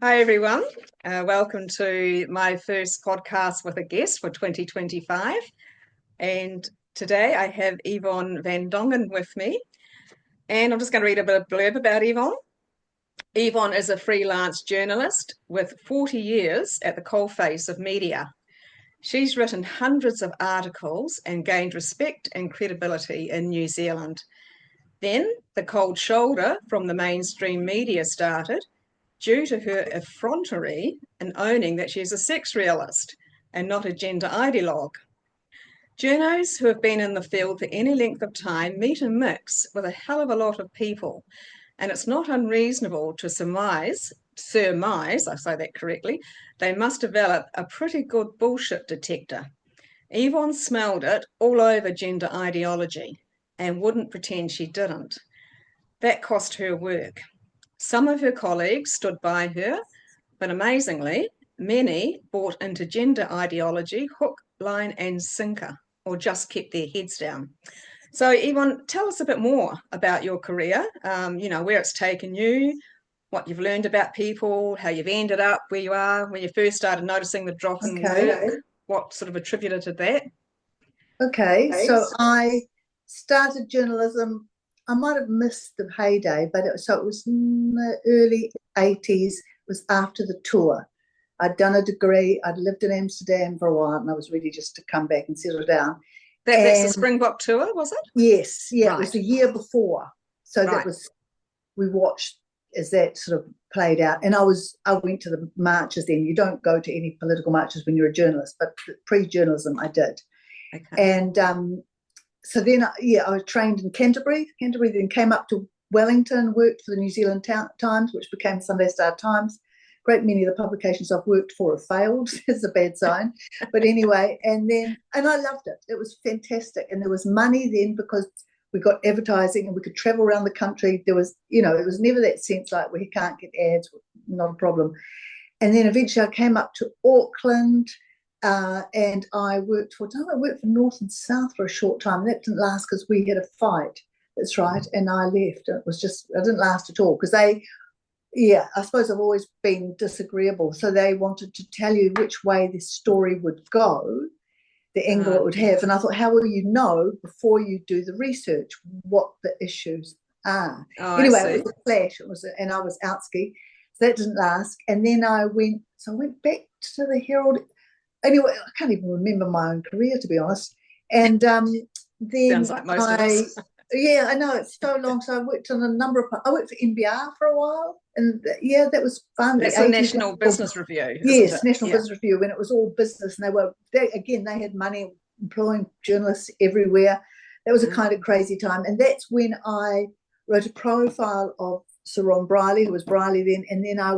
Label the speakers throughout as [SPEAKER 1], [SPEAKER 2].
[SPEAKER 1] Hi, everyone. Welcome to my first podcast with a guest for 2025. And today I have Yvonne van Dongen with me. And I'm just going to read a bit of blurb about Yvonne. Yvonne is a freelance journalist with 40 years at the coalface of media. She's written hundreds of articles and gained respect and credibility in New Zealand. Then the cold shoulder from the mainstream media started due to her effrontery in owning that she's a sex realist and not a gender ideologue. Journos who have been in the field for any length of time meet and mix with a hell of a lot of people, and it's not unreasonable to surmise, I say that correctly, they must develop a pretty good bullshit detector. Yvonne smelled it all over gender ideology and wouldn't pretend she didn't. That cost her work. Some of her colleagues stood by her, but amazingly, many bought into gender ideology hook, line, and sinker, or just kept their heads down. So, Yvonne, tell us a bit more about your career, where it's taken you, what you've learned about people, how you've ended up where you are, when you first started noticing the drop in work, what sort of attributed to that.
[SPEAKER 2] Okay, so I started journalism. I might have missed the heyday, but it was in the early 80s. It was after the tour. I'd done a degree. I'd lived in Amsterdam for a while, and I was ready just to come back and settle down.
[SPEAKER 1] That's the Springbok tour, was it?
[SPEAKER 2] Yes, yeah, right. It was the year before. So
[SPEAKER 1] right.
[SPEAKER 2] We watched as that sort of played out. And I went to the marches then. You don't go to any political marches when you're a journalist, but pre-journalism I did. Okay. And so then, I was trained in Canterbury, then came up to Wellington, worked for the New Zealand Times, which became Sunday Star Times. Great many of the publications I've worked for have failed. It's a bad sign. But anyway, and I loved it. It was fantastic. And there was money then because we got advertising and we could travel around the country. There was, it was never that sense like we can't get ads, not a problem. And then eventually I came up to Auckland, and I worked for North and South for a short time. That didn't last because we had a fight. That's right. And I left. I didn't last at all because I suppose I've always been disagreeable. So they wanted to tell you which way this story would go, the angle it would have. And I thought, how will you know before you do the research what the issues are? Anyway, it was a clash. And I was outski. So that didn't last. And then I went back to the Herald. Anyway, I can't even remember my own career, to be honest. And then
[SPEAKER 1] sounds like most of us.
[SPEAKER 2] Yeah, I know, it's so long. So I worked on I worked for NBR for a while, and that was fun.
[SPEAKER 1] That's the National Business Review.
[SPEAKER 2] Yes, National Business Review, when it was all business, and they had money employing journalists everywhere. That was a kind of crazy time, and that's when I wrote a profile of Sir Ron Briley, who was Briley then, and then I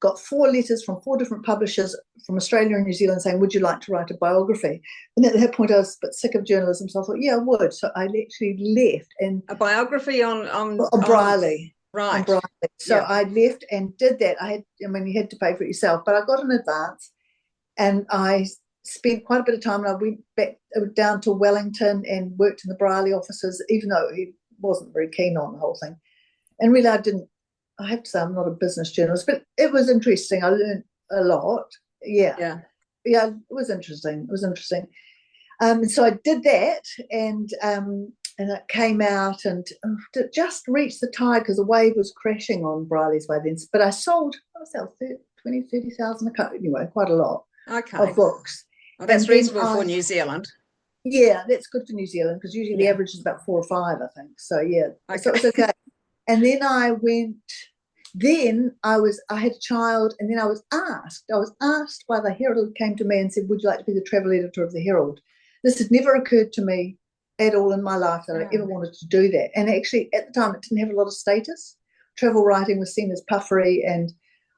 [SPEAKER 2] got 4 letters from 4 different publishers from Australia and New Zealand saying, would you like to write a biography? And at that point I was a bit sick of journalism, so I thought, yeah, I would. So I actually left. And
[SPEAKER 1] a biography on
[SPEAKER 2] Briley.
[SPEAKER 1] Right.
[SPEAKER 2] On Briley. So I left and did that. You had to pay for it yourself, but I got an advance and I spent quite a bit of time, and I went back down to Wellington and worked in the Briley offices, even though he wasn't very keen on the whole thing. And really I have to say I'm not a business journalist, but it was interesting. I learned a lot. Yeah, it was interesting. So I did that, and it came out, and it just reached the tide because the wave was crashing on Briley's way then. But I sold 30,000, anyway, quite a lot of books.
[SPEAKER 1] Well, that's reasonable for New Zealand.
[SPEAKER 2] Yeah, that's good for New Zealand because usually the average is about 4 or 5, I think. So so it was okay. And then I had a child, and then I was asked by the Herald, who came to me and said, would you like to be the travel editor of the Herald? This had never occurred to me at all in my life that I ever wanted to do that. And actually at the time it didn't have a lot of status. Travel writing was seen as puffery, and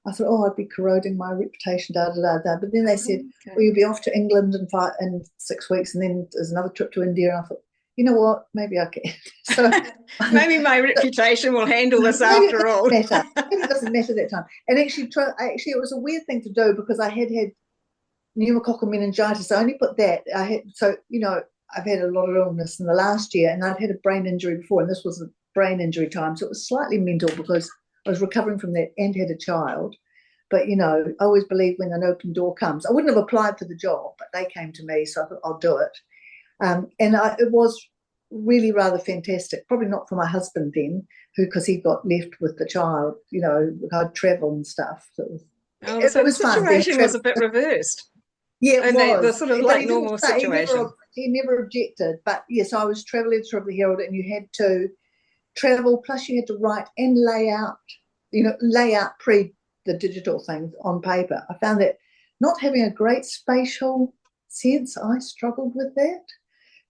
[SPEAKER 2] I thought, I'd be corroding my reputation, da, da, da, da. But then they said, well, you'll be off to England in 6 weeks, and then there's another trip to India. And I thought, you know what, maybe I can. So
[SPEAKER 1] maybe my reputation will handle this after all.
[SPEAKER 2] Maybe it doesn't matter that time. And actually it was a weird thing to do because I had pneumococcal meningitis. So I only put that. I've had a lot of illness in the last year, and I'd had a brain injury before, and this was a brain injury time. So it was slightly mental because I was recovering from that and had a child. But, I always believe when an open door comes. I wouldn't have applied for the job, but they came to me, so I thought I'll do it. It was really rather fantastic. Probably not for my husband then, because he got left with the child, I'd travel and stuff. So
[SPEAKER 1] so
[SPEAKER 2] it
[SPEAKER 1] the
[SPEAKER 2] was fun.
[SPEAKER 1] situation was a bit reversed.
[SPEAKER 2] Yeah, it was.
[SPEAKER 1] The sort of
[SPEAKER 2] But
[SPEAKER 1] like
[SPEAKER 2] he didn't
[SPEAKER 1] normal
[SPEAKER 2] say,
[SPEAKER 1] situation.
[SPEAKER 2] he never objected. But yes, I was travel editor of the Herald, and you had to travel, plus you had to write and lay out pre the digital things on paper. I found that not having a great spatial sense, I struggled with that.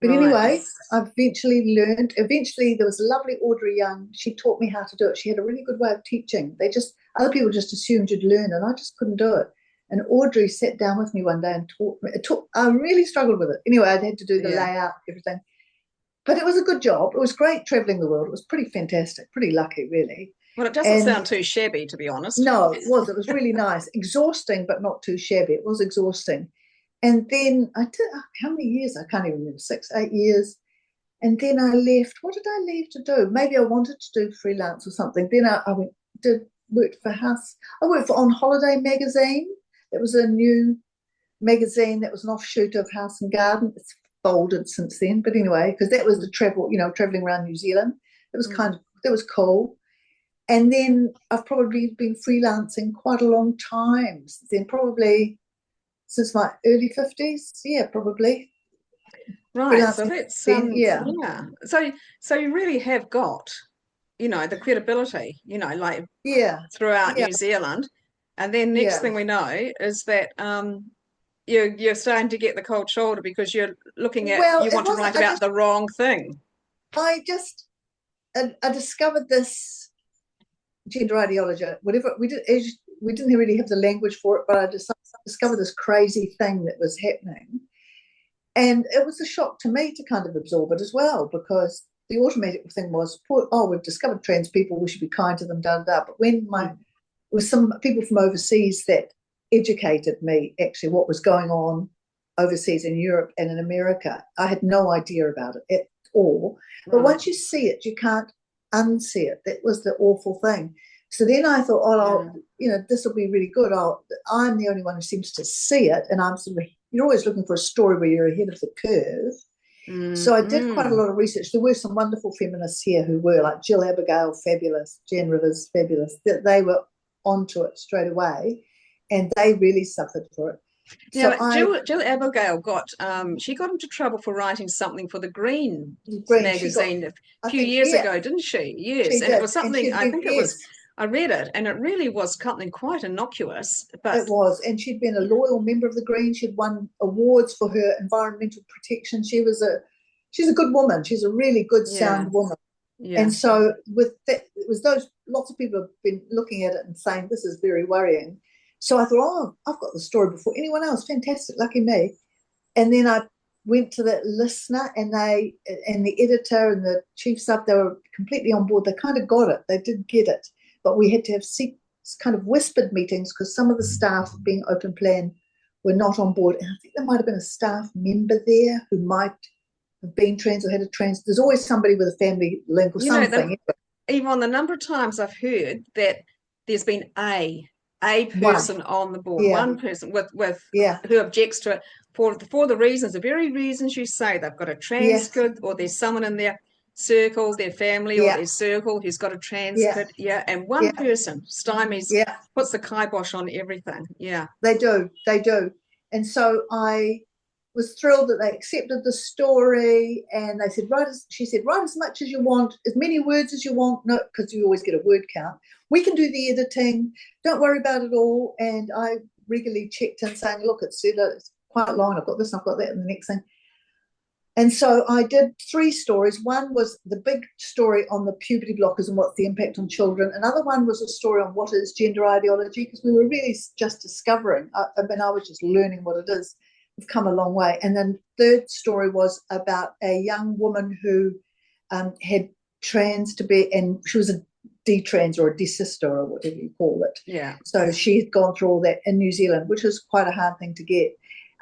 [SPEAKER 2] But
[SPEAKER 1] Right.
[SPEAKER 2] anyway, I eventually learned. Eventually, there was a lovely Audrey Young. She taught me how to do it. She had a really good way of teaching. Other people just assumed you'd learn, and I just couldn't do it. And Audrey sat down with me one day and taught me. I really struggled with it. Anyway, I had to do the layout, everything. But it was a good job. It was great traveling the world. It was pretty fantastic, pretty lucky, really.
[SPEAKER 1] Well, it doesn't sound too shabby, to be honest.
[SPEAKER 2] No, it was. It was really nice. Exhausting, but not too shabby. It was exhausting. And then I did, how many years? I can't even remember, 6, 8 years. And then I left. What did I leave to do? Maybe I wanted to do freelance or something. Then I worked for House. I worked for On Holiday magazine. It was a new magazine that was an offshoot of House and Garden. It's folded since then. But anyway, because that was the traveling around New Zealand. It was that was cool. And then I've probably been freelancing quite a long time. Then probably since my early 50s. Yeah, probably.
[SPEAKER 1] Right. So that's yeah. So you really have got, the credibility, throughout New Zealand. And then next thing we know is that you're starting to get the cold shoulder because you're looking at you want to write about the wrong thing.
[SPEAKER 2] I discovered this gender ideology. Whatever we didn't really have the language for it, but I discovered this crazy thing that was happening. And it was a shock to me to kind of absorb it as well, because the automatic thing was, we've discovered trans people, we should be kind to them, But when with some people from overseas that educated me actually what was going on overseas in Europe and in America, I had no idea about it at all. But once you see it, you can't unsee it. That was the awful thing. So then I thought, this will be really good. I'm the only one who seems to see it, and you're always looking for a story where you're ahead of the curve. So I did quite a lot of research. There were some wonderful feminists here who were like Jill Abigail, fabulous, Jen Rivers, fabulous. They were onto it straight away, and they really suffered for it.
[SPEAKER 1] Jill Abigail got into trouble for writing something for the Green magazine a few years ago, didn't she? Yes, and it was something. I read it, and it really was something quite innocuous. But
[SPEAKER 2] it was, and she'd been a loyal member of the Greens. She'd won awards for her environmental protection. She's a good woman. She's a really good, sound woman. Yeah. And so with that, it was lots of people have been looking at it and saying this is very worrying. So I thought, I've got the story before anyone else. Fantastic, lucky me. And then I went to the listener, and the editor and the chief sub, they were completely on board. They kind of got it. They did get it. But we had to have kind of whispered meetings because some of the staff being open plan were not on board. And I think there might have been a staff member there who might have been trans or had a trans. There's always somebody with a family link or something.
[SPEAKER 1] Yvonne, the number of times I've heard that there's been a person on the board, one person with who objects to it for the reasons, the very reasons you say. They've got a trans kid, or there's someone in their circle, their family, or their circle who's got a trans kid, and one person stymies, puts the kibosh on everything.
[SPEAKER 2] They do, and so I was thrilled that they accepted the story, and they said, she said, write as much as you want, as many words as you want, no, because you always get a word count. We can do the editing, don't worry about it all. And I regularly checked in saying, look, it's quite long, I've got this, I've got that, and the next thing. And so I did 3 stories. One was the big story on the puberty blockers and what's the impact on children. Another one was a story on what is gender ideology, because we were really just discovering. I was just learning what it is. We've come a long way. And then the third story was about a young woman who had trans to be, and she was a detrans or a desister or whatever you call it.
[SPEAKER 1] Yeah.
[SPEAKER 2] So she had gone through all that in New Zealand, which was quite a hard thing to get.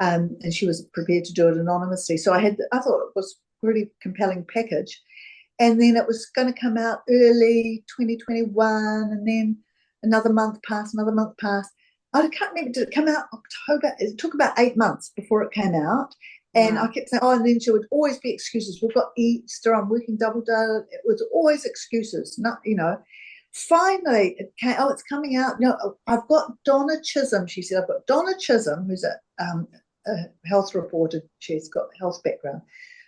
[SPEAKER 2] And she was prepared to do it anonymously. So I thought it was a really compelling package. And then it was going to come out early 2021, and then another month passed. I can't remember, did it come out October? It took about 8 months before it came out. And
[SPEAKER 1] Wow.
[SPEAKER 2] I kept saying, oh, and then she would always be excuses. We've got Easter, I'm working double day. It was always excuses, not, Finally, it came, oh, it's coming out. No, I've got Donna Chisholm, she said. I've got Donna Chisholm, who's a health reporter. She's got a health background,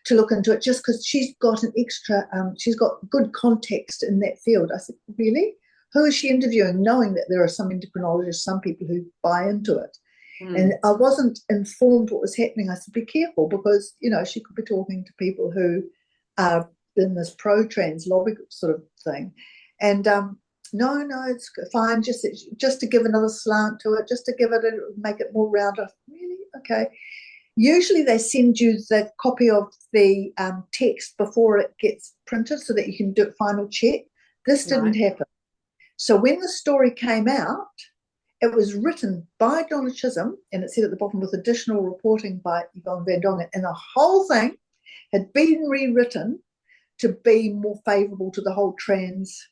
[SPEAKER 2] to look into it just because she's got an extra, she's got good context in that field. I said, really? Who is she interviewing, knowing that there are some endocrinologists, some people who buy into it? And I wasn't informed what was happening. I said, be careful, because, she could be talking to people who are in this pro-trans lobby sort of thing. And no, it's fine, just to give another slant to it, just to make it more rounded. Really? Okay. Usually they send you the copy of the text before it gets printed so that you can do a final check. This didn't happen. So when the story came out, it was written by Donna Chisholm, and it said at the bottom, with additional reporting by Yvonne van Dongen, and the whole thing had been rewritten to be more favourable to the whole trans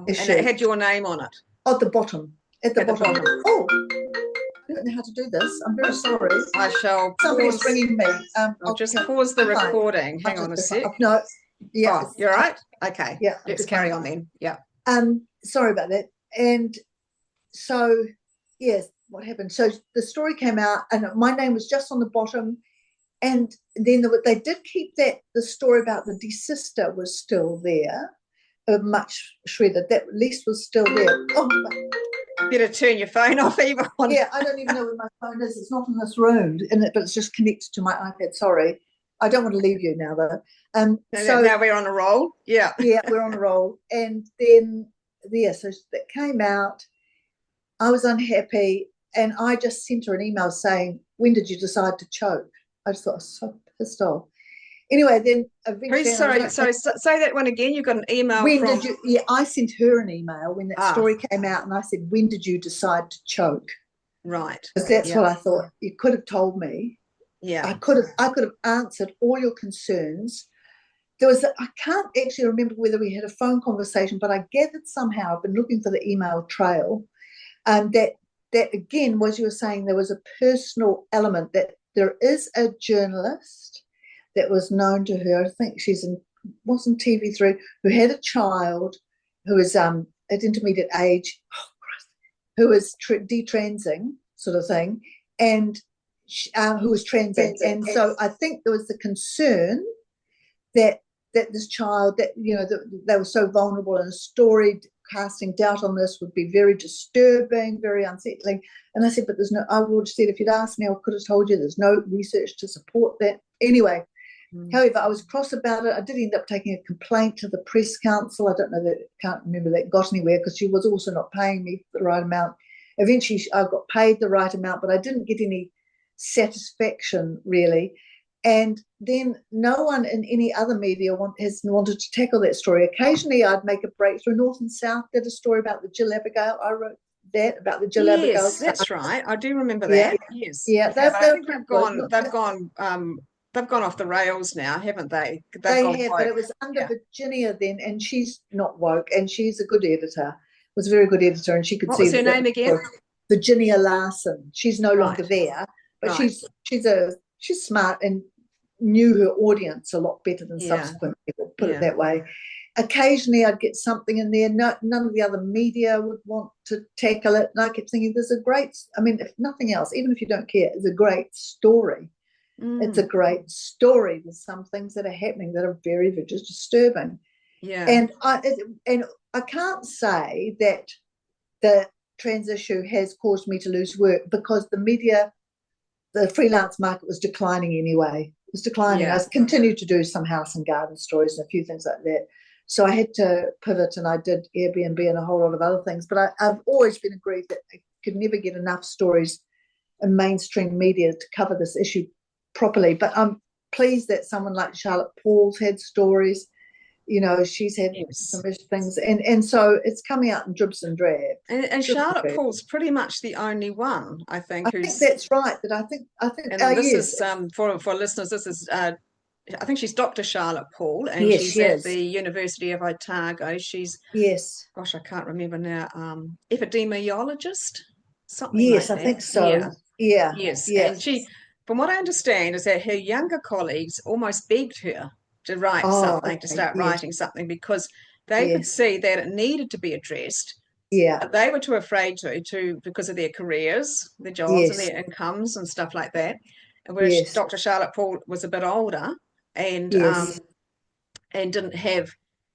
[SPEAKER 2] issue.
[SPEAKER 1] And it had your name on it?
[SPEAKER 2] At the bottom. At the bottom. Oh, I don't know how to do this. I'm very sorry.
[SPEAKER 1] I shall
[SPEAKER 2] Somebody's ringing me.
[SPEAKER 1] I'll just pause the recording. Hang on a sec.
[SPEAKER 2] No. Yeah.
[SPEAKER 1] Oh, you're right? Okay.
[SPEAKER 2] Yeah.
[SPEAKER 1] Let's carry on then. Yeah.
[SPEAKER 2] Sorry about that. And so, yes, what happened? So the story came out, and my name was just on the bottom. And then they did keep the story about the desister was still there, much shredded. That at least was still there. Oh,
[SPEAKER 1] better turn your phone off, Yvonne.
[SPEAKER 2] Yeah, I don't even know where my phone is. It's not in this room, but it's just connected to my iPad. Sorry. I don't want to leave you now, though.
[SPEAKER 1] So now we're on a roll. Yeah.
[SPEAKER 2] Yeah, we're on a roll. And then, so that came out. I was unhappy, and I just sent her an email saying, when did you decide to choke? I just thought I was so pissed off. Anyway, then eventually...
[SPEAKER 1] Sorry, say that one again. You got an email
[SPEAKER 2] I sent her an email when that story came out, and I said, when did you decide to choke?
[SPEAKER 1] Right.
[SPEAKER 2] Because that's what I thought. You could have told me.
[SPEAKER 1] Yeah.
[SPEAKER 2] I could have answered all your concerns. I can't actually remember whether we had a phone conversation, but I gathered somehow, I've been looking for the email trail, that again, was you were saying there was a personal element, that there is a journalist that was known to her, I think wasn't TV3, who had a child who was at intermediate age, who was detransing sort of thing, and who was transing. And so I think there was the concern that this child, that they were so vulnerable, and a story casting doubt on this would be very disturbing, very unsettling. And I said, but I would have said, if you'd asked me, I could have told you there's no research to support that. Anyway, however, I was cross about it. I did end up taking a complaint to the press council. I can't remember that got anywhere, because she was also not paying me the right amount. Eventually, I got paid the right amount, but I didn't get any satisfaction, really. And then no one in any other media has wanted to tackle that story. Occasionally, I'd make a breakthrough. North and South did a story about the Jill Abigail. I wrote that about the Jill Abigail.
[SPEAKER 1] Yes, that's right. I do remember that. Yes.
[SPEAKER 2] Yeah,
[SPEAKER 1] they've gone off the rails now, haven't they?
[SPEAKER 2] They have, but it was under Virginia then, and she's not woke, and she's a good editor. Was a very good editor, and she could see.
[SPEAKER 1] What was her name again?
[SPEAKER 2] Virginia Larson. She's no longer there, but she's smart and knew her audience a lot better than subsequent people, put it that way. Occasionally I'd get something in there. None of the other media would want to tackle it. And I kept thinking, there's a great, if nothing else, even if you don't care, it's a great story. It's a great story. There's some things that are happening that are very, very disturbing.
[SPEAKER 1] Yeah.
[SPEAKER 2] And I can't say that the trans issue has caused me to lose work, because the media, the freelance market was declining anyway. It was declining. I continued to do some house and garden stories and a few things like that. So I had to pivot, and I did Airbnb and a whole lot of other things. But I've always been aggrieved that I could never get enough stories in mainstream media to cover this issue properly. But I'm pleased that someone like Charlotte Paul's had stories. She's had some things, and so it's coming out in dribs and drabs.
[SPEAKER 1] And Charlotte Paul's pretty much the only one, I think.
[SPEAKER 2] I think that's right. That I think.
[SPEAKER 1] And this is for listeners. This is I think she's Dr. Charlotte Paul, and she's at the University of Otago. She's gosh, I can't remember now. Epidemiologist. something
[SPEAKER 2] Yes,
[SPEAKER 1] like
[SPEAKER 2] I think
[SPEAKER 1] that.
[SPEAKER 2] so. Yeah,
[SPEAKER 1] Yes,
[SPEAKER 2] yeah.
[SPEAKER 1] and she, from what I understand, is that her younger colleagues almost begged her to write
[SPEAKER 2] Oh,
[SPEAKER 1] something, to
[SPEAKER 2] okay.
[SPEAKER 1] start
[SPEAKER 2] Yes,
[SPEAKER 1] writing something, because they could
[SPEAKER 2] yes,
[SPEAKER 1] see that it needed to be addressed.
[SPEAKER 2] yeah,
[SPEAKER 1] But they were too afraid to because of their careers, their jobs, and
[SPEAKER 2] yes,
[SPEAKER 1] their incomes and stuff like that. And whereas
[SPEAKER 2] yes,
[SPEAKER 1] Dr. Charlotte Paul was a bit older and
[SPEAKER 2] yes.
[SPEAKER 1] didn't have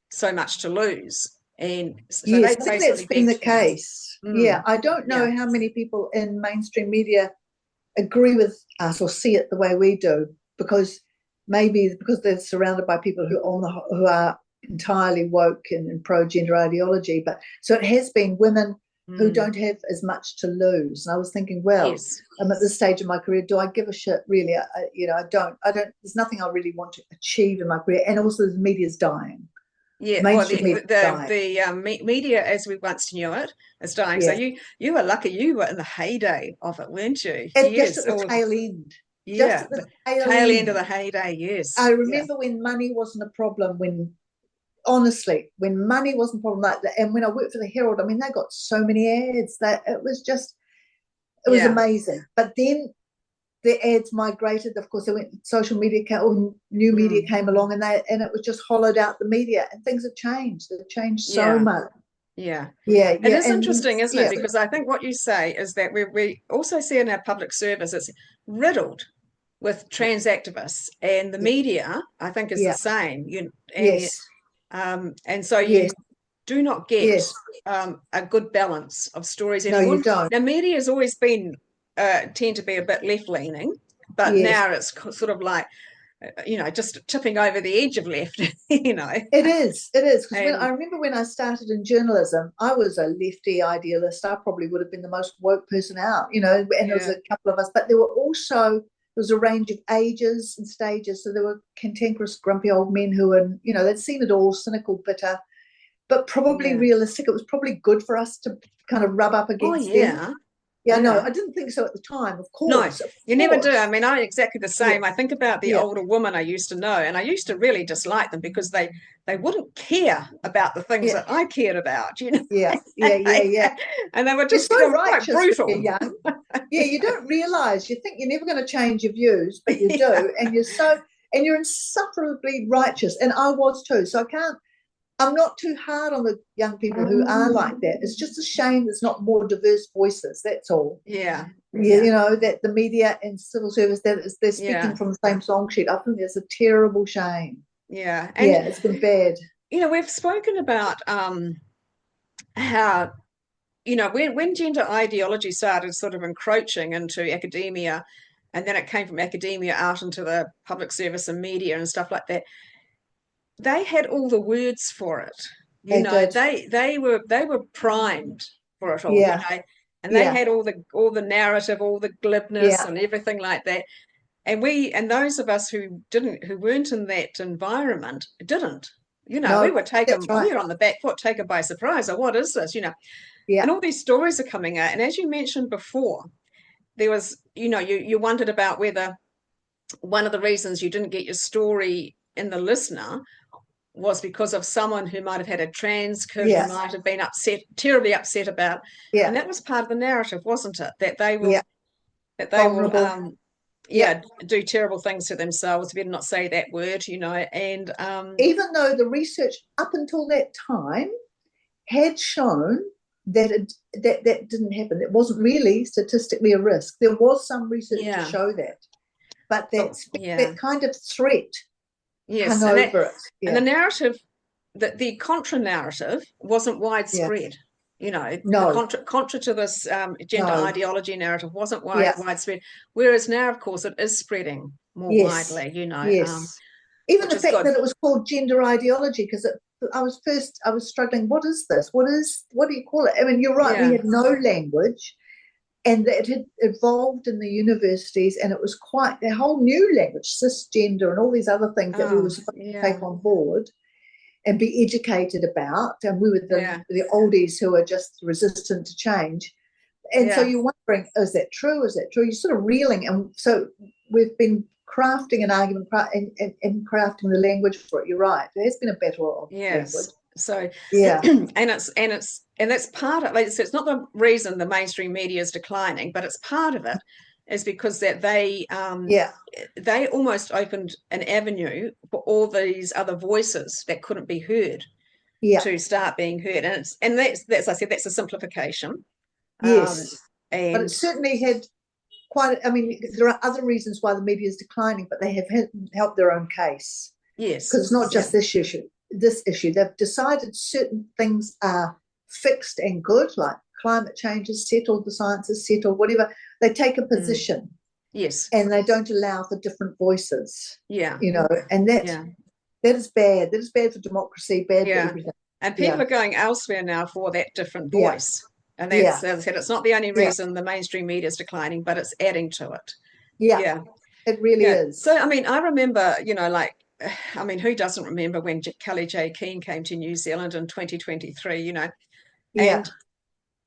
[SPEAKER 1] so much to lose, and so
[SPEAKER 2] Yes,
[SPEAKER 1] they
[SPEAKER 2] I think that's
[SPEAKER 1] basically
[SPEAKER 2] been the
[SPEAKER 1] begged her.
[SPEAKER 2] case. Yeah,
[SPEAKER 1] Mm,
[SPEAKER 2] I don't
[SPEAKER 1] yeah,
[SPEAKER 2] know how many people in mainstream media agree with us or see it the way we do, because maybe because they're surrounded by people who are entirely woke and pro gender ideology. But so it has been women who
[SPEAKER 1] mm,
[SPEAKER 2] don't have as much to lose. And I was thinking, well,
[SPEAKER 1] yes.
[SPEAKER 2] I'm at this stage of my career. Do I give a shit? Really, I don't. I don't. There's nothing I really want to achieve in my career. And also, the media's dying.
[SPEAKER 1] Yeah, well,
[SPEAKER 2] Mainstream media dying.
[SPEAKER 1] media as we once knew it is dying. So
[SPEAKER 2] Yeah,
[SPEAKER 1] you were lucky. You were in the heyday of it, weren't you?
[SPEAKER 2] just
[SPEAKER 1] Yes.
[SPEAKER 2] at the
[SPEAKER 1] Oh,
[SPEAKER 2] tail end. Just
[SPEAKER 1] yeah.
[SPEAKER 2] at the
[SPEAKER 1] The
[SPEAKER 2] tail
[SPEAKER 1] tail end of
[SPEAKER 2] end.
[SPEAKER 1] the heyday. Yes.
[SPEAKER 2] I
[SPEAKER 1] Yeah.
[SPEAKER 2] remember when money wasn't a problem, when honestly, when money wasn't a problem like that, and when I worked for the Herald, I mean, they got so many ads that it was
[SPEAKER 1] Yeah.
[SPEAKER 2] amazing. But then the ads migrated. Of course, they went social media, or new media
[SPEAKER 1] Mm,
[SPEAKER 2] came along, and it was just hollowed out the media, and things have changed. They've changed so
[SPEAKER 1] yeah.
[SPEAKER 2] much.
[SPEAKER 1] Yeah.
[SPEAKER 2] Yeah,
[SPEAKER 1] It
[SPEAKER 2] yeah,
[SPEAKER 1] is
[SPEAKER 2] and
[SPEAKER 1] interesting, isn't it?
[SPEAKER 2] yeah,
[SPEAKER 1] Because I think what you say is that we also see in our public service it's riddled with trans activists, and the
[SPEAKER 2] yeah,
[SPEAKER 1] media, I think, is the
[SPEAKER 2] yeah,
[SPEAKER 1] same.
[SPEAKER 2] yes,
[SPEAKER 1] And so you
[SPEAKER 2] yes,
[SPEAKER 1] do not get
[SPEAKER 2] yes.
[SPEAKER 1] a good balance of stories
[SPEAKER 2] No, you
[SPEAKER 1] anymore.
[SPEAKER 2] don't.
[SPEAKER 1] Now, media has always been tend to be a bit left leaning, but
[SPEAKER 2] Yes.
[SPEAKER 1] now it's sort of like just tipping over the edge of left,
[SPEAKER 2] It is. It is. Because when I
[SPEAKER 1] and
[SPEAKER 2] remember when I started in journalism, I was a lefty idealist. I probably would have been the most woke person out, and there was
[SPEAKER 1] yeah,
[SPEAKER 2] a couple of us, but there was a range of ages and stages. So there were cantankerous, grumpy old men who were, they'd seen it all, cynical, bitter, but probably
[SPEAKER 1] yeah,
[SPEAKER 2] realistic. It was probably good for us to kind of rub up
[SPEAKER 1] oh
[SPEAKER 2] against them.
[SPEAKER 1] yeah,
[SPEAKER 2] Yeah, no,
[SPEAKER 1] yeah.
[SPEAKER 2] I didn't think so at the time.
[SPEAKER 1] No,
[SPEAKER 2] Of
[SPEAKER 1] you never do. I
[SPEAKER 2] course.
[SPEAKER 1] mean, I'm exactly the
[SPEAKER 2] Yeah,
[SPEAKER 1] same. I think about the
[SPEAKER 2] yeah,
[SPEAKER 1] older women I used to know, and I used to really dislike them because they wouldn't care about the things
[SPEAKER 2] yeah,
[SPEAKER 1] that I cared about.
[SPEAKER 2] yeah, yeah, yeah, yeah.
[SPEAKER 1] And they were
[SPEAKER 2] You're
[SPEAKER 1] just they
[SPEAKER 2] so
[SPEAKER 1] were quite
[SPEAKER 2] righteous when
[SPEAKER 1] brutal.
[SPEAKER 2] you're young. Yeah, you don't realize, you think you're never going to change your views, but you do, and you're insufferably righteous, and I was too. So I'm not too hard on the young people who are like that. It's just a shame there's not more diverse voices. That's all.
[SPEAKER 1] Yeah,
[SPEAKER 2] Yeah,
[SPEAKER 1] yeah,
[SPEAKER 2] that the media and civil service, they're speaking
[SPEAKER 1] yeah,
[SPEAKER 2] from the same song sheet. I think that's a terrible shame.
[SPEAKER 1] yeah. And
[SPEAKER 2] Yeah, it's been bad.
[SPEAKER 1] we've spoken about how when gender ideology started sort of encroaching into academia, and then it came from academia out into the public service and media and stuff like that. They had all the words for it.
[SPEAKER 2] They did.
[SPEAKER 1] They were primed for it all,
[SPEAKER 2] Yeah,
[SPEAKER 1] and they
[SPEAKER 2] yeah,
[SPEAKER 1] had all the narrative, all the glibness
[SPEAKER 2] yeah.
[SPEAKER 1] and everything like that. And those of us who weren't in that environment didn't. We
[SPEAKER 2] No,
[SPEAKER 1] were
[SPEAKER 2] that's
[SPEAKER 1] taken,
[SPEAKER 2] right.
[SPEAKER 1] we were on the back foot, taken by surprise. Oh, what is this?
[SPEAKER 2] Yeah,
[SPEAKER 1] And all these stories are coming out. And as you mentioned before, there was, you wondered about whether one of the reasons you didn't get your story in the listener was because of someone who might have had a trans kid who
[SPEAKER 2] yeah,
[SPEAKER 1] might have been upset, terribly upset about,
[SPEAKER 2] yeah,
[SPEAKER 1] and that was part of the narrative, wasn't it? That they
[SPEAKER 2] yeah.
[SPEAKER 1] will, that they will,
[SPEAKER 2] Vulnerable. Yeah.
[SPEAKER 1] yeah, do terrible things to themselves. Better not say that word, and
[SPEAKER 2] Even though the research up until that time had shown that didn't happen. It wasn't really statistically a risk. There was some research to
[SPEAKER 1] yeah,
[SPEAKER 2] show that, but
[SPEAKER 1] but
[SPEAKER 2] that
[SPEAKER 1] yeah,
[SPEAKER 2] kind of threat hung
[SPEAKER 1] yes,
[SPEAKER 2] over it.
[SPEAKER 1] and the
[SPEAKER 2] Yeah,
[SPEAKER 1] narrative, the contra narrative wasn't
[SPEAKER 2] yeah.
[SPEAKER 1] widespread. The
[SPEAKER 2] No,
[SPEAKER 1] contra to this gender
[SPEAKER 2] no.
[SPEAKER 1] ideology narrative wasn't
[SPEAKER 2] Yeah,
[SPEAKER 1] widespread, whereas now, of course, it is spreading more
[SPEAKER 2] yes,
[SPEAKER 1] widely.
[SPEAKER 2] yes. Even
[SPEAKER 1] Which
[SPEAKER 2] the
[SPEAKER 1] is
[SPEAKER 2] fact
[SPEAKER 1] good.
[SPEAKER 2] that it was called gender ideology, because I was struggling. What is this? What do you call it? I mean, you're right. We
[SPEAKER 1] Yeah,
[SPEAKER 2] had no language, and it had evolved in the universities, and it was quite a whole new language, cisgender, and all these other things that we were
[SPEAKER 1] oh,
[SPEAKER 2] supposed to
[SPEAKER 1] yeah,
[SPEAKER 2] take on board and be educated about. And we were
[SPEAKER 1] yeah,
[SPEAKER 2] the oldies who are just resistant to change. And so
[SPEAKER 1] yeah,
[SPEAKER 2] you're wondering, is that true? Is that true? You're sort of reeling. And so we've been crafting an argument and crafting the language for it. You're right. There has been a battle of language.
[SPEAKER 1] yes. So,
[SPEAKER 2] Yeah.
[SPEAKER 1] and it's and that's part of it. So it's not the reason the mainstream media is declining, but it's part of it is because that they almost opened an avenue for all these other voices that couldn't be heard to start being heard. And that's as I said, that's a simplification.
[SPEAKER 2] Yes.
[SPEAKER 1] And
[SPEAKER 2] but it certainly had quite, I mean, there are other reasons why the media is declining, but they have helped their own case.
[SPEAKER 1] Yes.
[SPEAKER 2] Because it's not just this issue. They've decided certain things are fixed and good, like climate change is settled, the science is settled, whatever. They take a position.
[SPEAKER 1] Yes.
[SPEAKER 2] And they don't allow for different voices.
[SPEAKER 1] Yeah.
[SPEAKER 2] You know, and that is bad. That is bad for democracy, bad for everything.
[SPEAKER 1] And people are going elsewhere now for that different voice. And that's, as I said, it's not the only reason the mainstream media is declining, but it's adding to it.
[SPEAKER 2] Yeah. It really is.
[SPEAKER 1] So, I mean, I remember, you know, like, I mean, who doesn't remember when Kelly J. Keane came to New Zealand in 2023, you know? And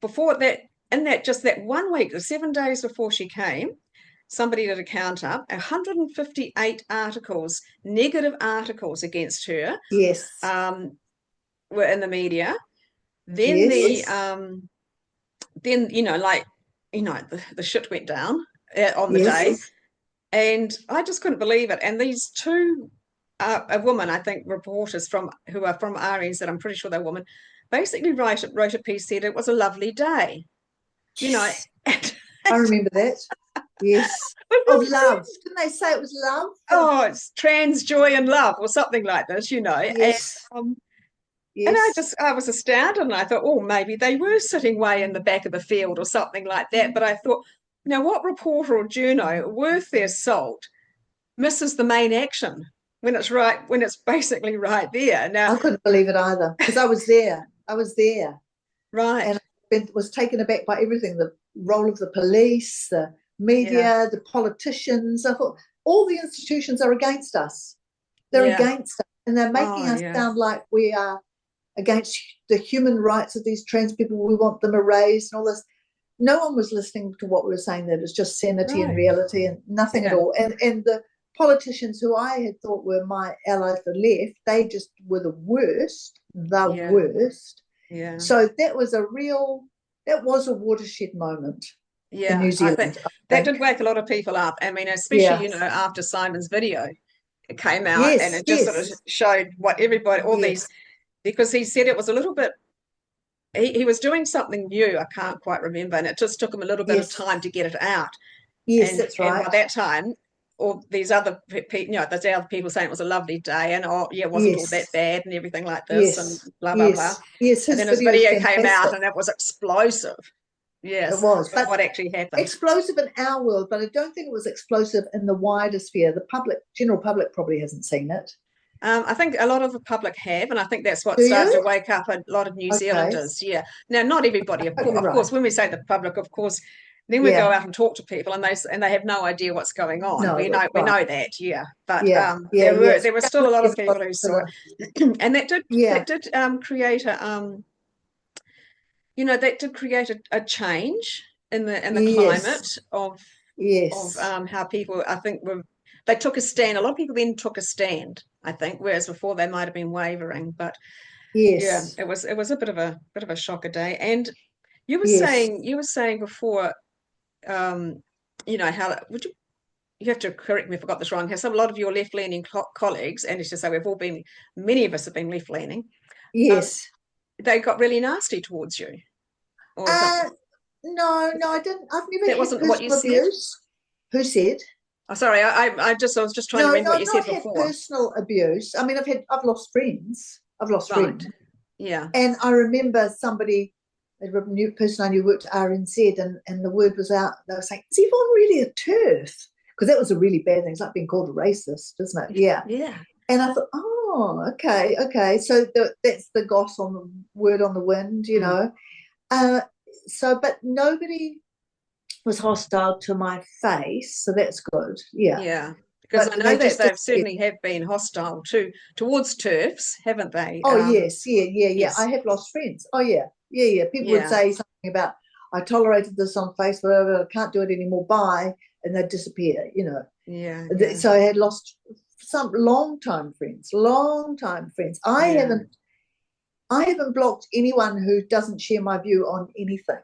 [SPEAKER 1] before that, in that, just that 1 week, the 7 days before she came, somebody did a count up, 158 articles, negative articles against her.
[SPEAKER 2] Yes.
[SPEAKER 1] Were in the media. Then then, you know, like, you know, the shit went down on the day. And I just couldn't believe it. And these two, a woman, I think, reporters who are from RNZ, I'm pretty sure they're women, basically wrote a piece, said it was a lovely day. You know.
[SPEAKER 2] I remember that. Yes. Of love. Didn't they say it was love?
[SPEAKER 1] Oh, it's trans joy and love or something like this, you know.
[SPEAKER 2] Yes.
[SPEAKER 1] And I was astounded, and I thought, oh, maybe they were sitting way in the back of the field or something like that. But I thought, now what reporter or journo worth their salt misses the main action when it's basically right there? Now
[SPEAKER 2] I couldn't believe it either, because I was there.
[SPEAKER 1] Right.
[SPEAKER 2] And I was taken aback by everything, the role of the police, the media, the politicians. I thought all the institutions are against us. They're against us, and they're making us sound like we are against the human rights of these trans people. We want them erased and all this. No one was listening to what we were saying. That was just sanity and reality and nothing at all. And the politicians who I had thought were my allies for left, they just were the worst. Yeah. So that was a watershed moment in New Zealand. I think
[SPEAKER 1] that did wake a lot of people up. I mean, especially, you know, after Simon's video came out, and it just sort of showed what everybody, all these, because he said it was a little bit, he was doing something new, I can't quite remember, and it just took him a little bit of time to get it out.
[SPEAKER 2] Yes, that's right.
[SPEAKER 1] And by that time, all these other people, you know, there's other people saying it was a lovely day, and it wasn't all that bad and everything like this, and blah, blah, blah.
[SPEAKER 2] Yes,
[SPEAKER 1] and then his video came out, and it was explosive. Yes,
[SPEAKER 2] it was. But
[SPEAKER 1] what actually happened?
[SPEAKER 2] Explosive in our world, but I don't think it was explosive in the wider sphere. The general public probably hasn't seen it.
[SPEAKER 1] I think a lot of the public have, and I think that's what started to wake up a lot of New Zealanders. Yeah. Now, not everybody, of course. When we say the public, of course, then we go out and talk to people, and they have no idea what's going on.
[SPEAKER 2] No,
[SPEAKER 1] we know that, But there were still a lot of people who saw it, and that did create a change in the climate of how people, I think, they took a stand. A lot of people then took a stand, I think, whereas before they might have been wavering. But it was a bit of a shocker day. And you were saying before, you know, how you have to correct me if I got this wrong. How a lot of your left-leaning colleagues, and it's just say many of us have been left-leaning.
[SPEAKER 2] Yes,
[SPEAKER 1] they got really nasty towards you.
[SPEAKER 2] No, I didn't. I've never.
[SPEAKER 1] That wasn't what you said.
[SPEAKER 2] Who said?
[SPEAKER 1] Oh, sorry, I was just trying to remember what you said before.
[SPEAKER 2] Had personal abuse. I mean, I've lost friends. Friends.
[SPEAKER 1] Yeah.
[SPEAKER 2] And I remember somebody, a new person I knew worked at RNZ, and the word was out. They were saying, "Is Yvonne really a TERF?" Because that was a really bad thing. It's like being called a racist, isn't it? Yeah.
[SPEAKER 1] Yeah.
[SPEAKER 2] And I thought, oh, okay. So that's the goss on the word on the wind, you know. But nobody was hostile to my face, so that's good.
[SPEAKER 1] Yeah, because I know that they certainly have been hostile towards TERFs, haven't they?
[SPEAKER 2] Oh yes. I have lost friends. Oh yeah. People would say something about, I tolerated this on Facebook, I can't do it anymore, bye, and they'd disappear, you know.
[SPEAKER 1] Yeah.
[SPEAKER 2] So I had lost some long-time friends. I haven't, I haven't blocked anyone who doesn't share my view on anything,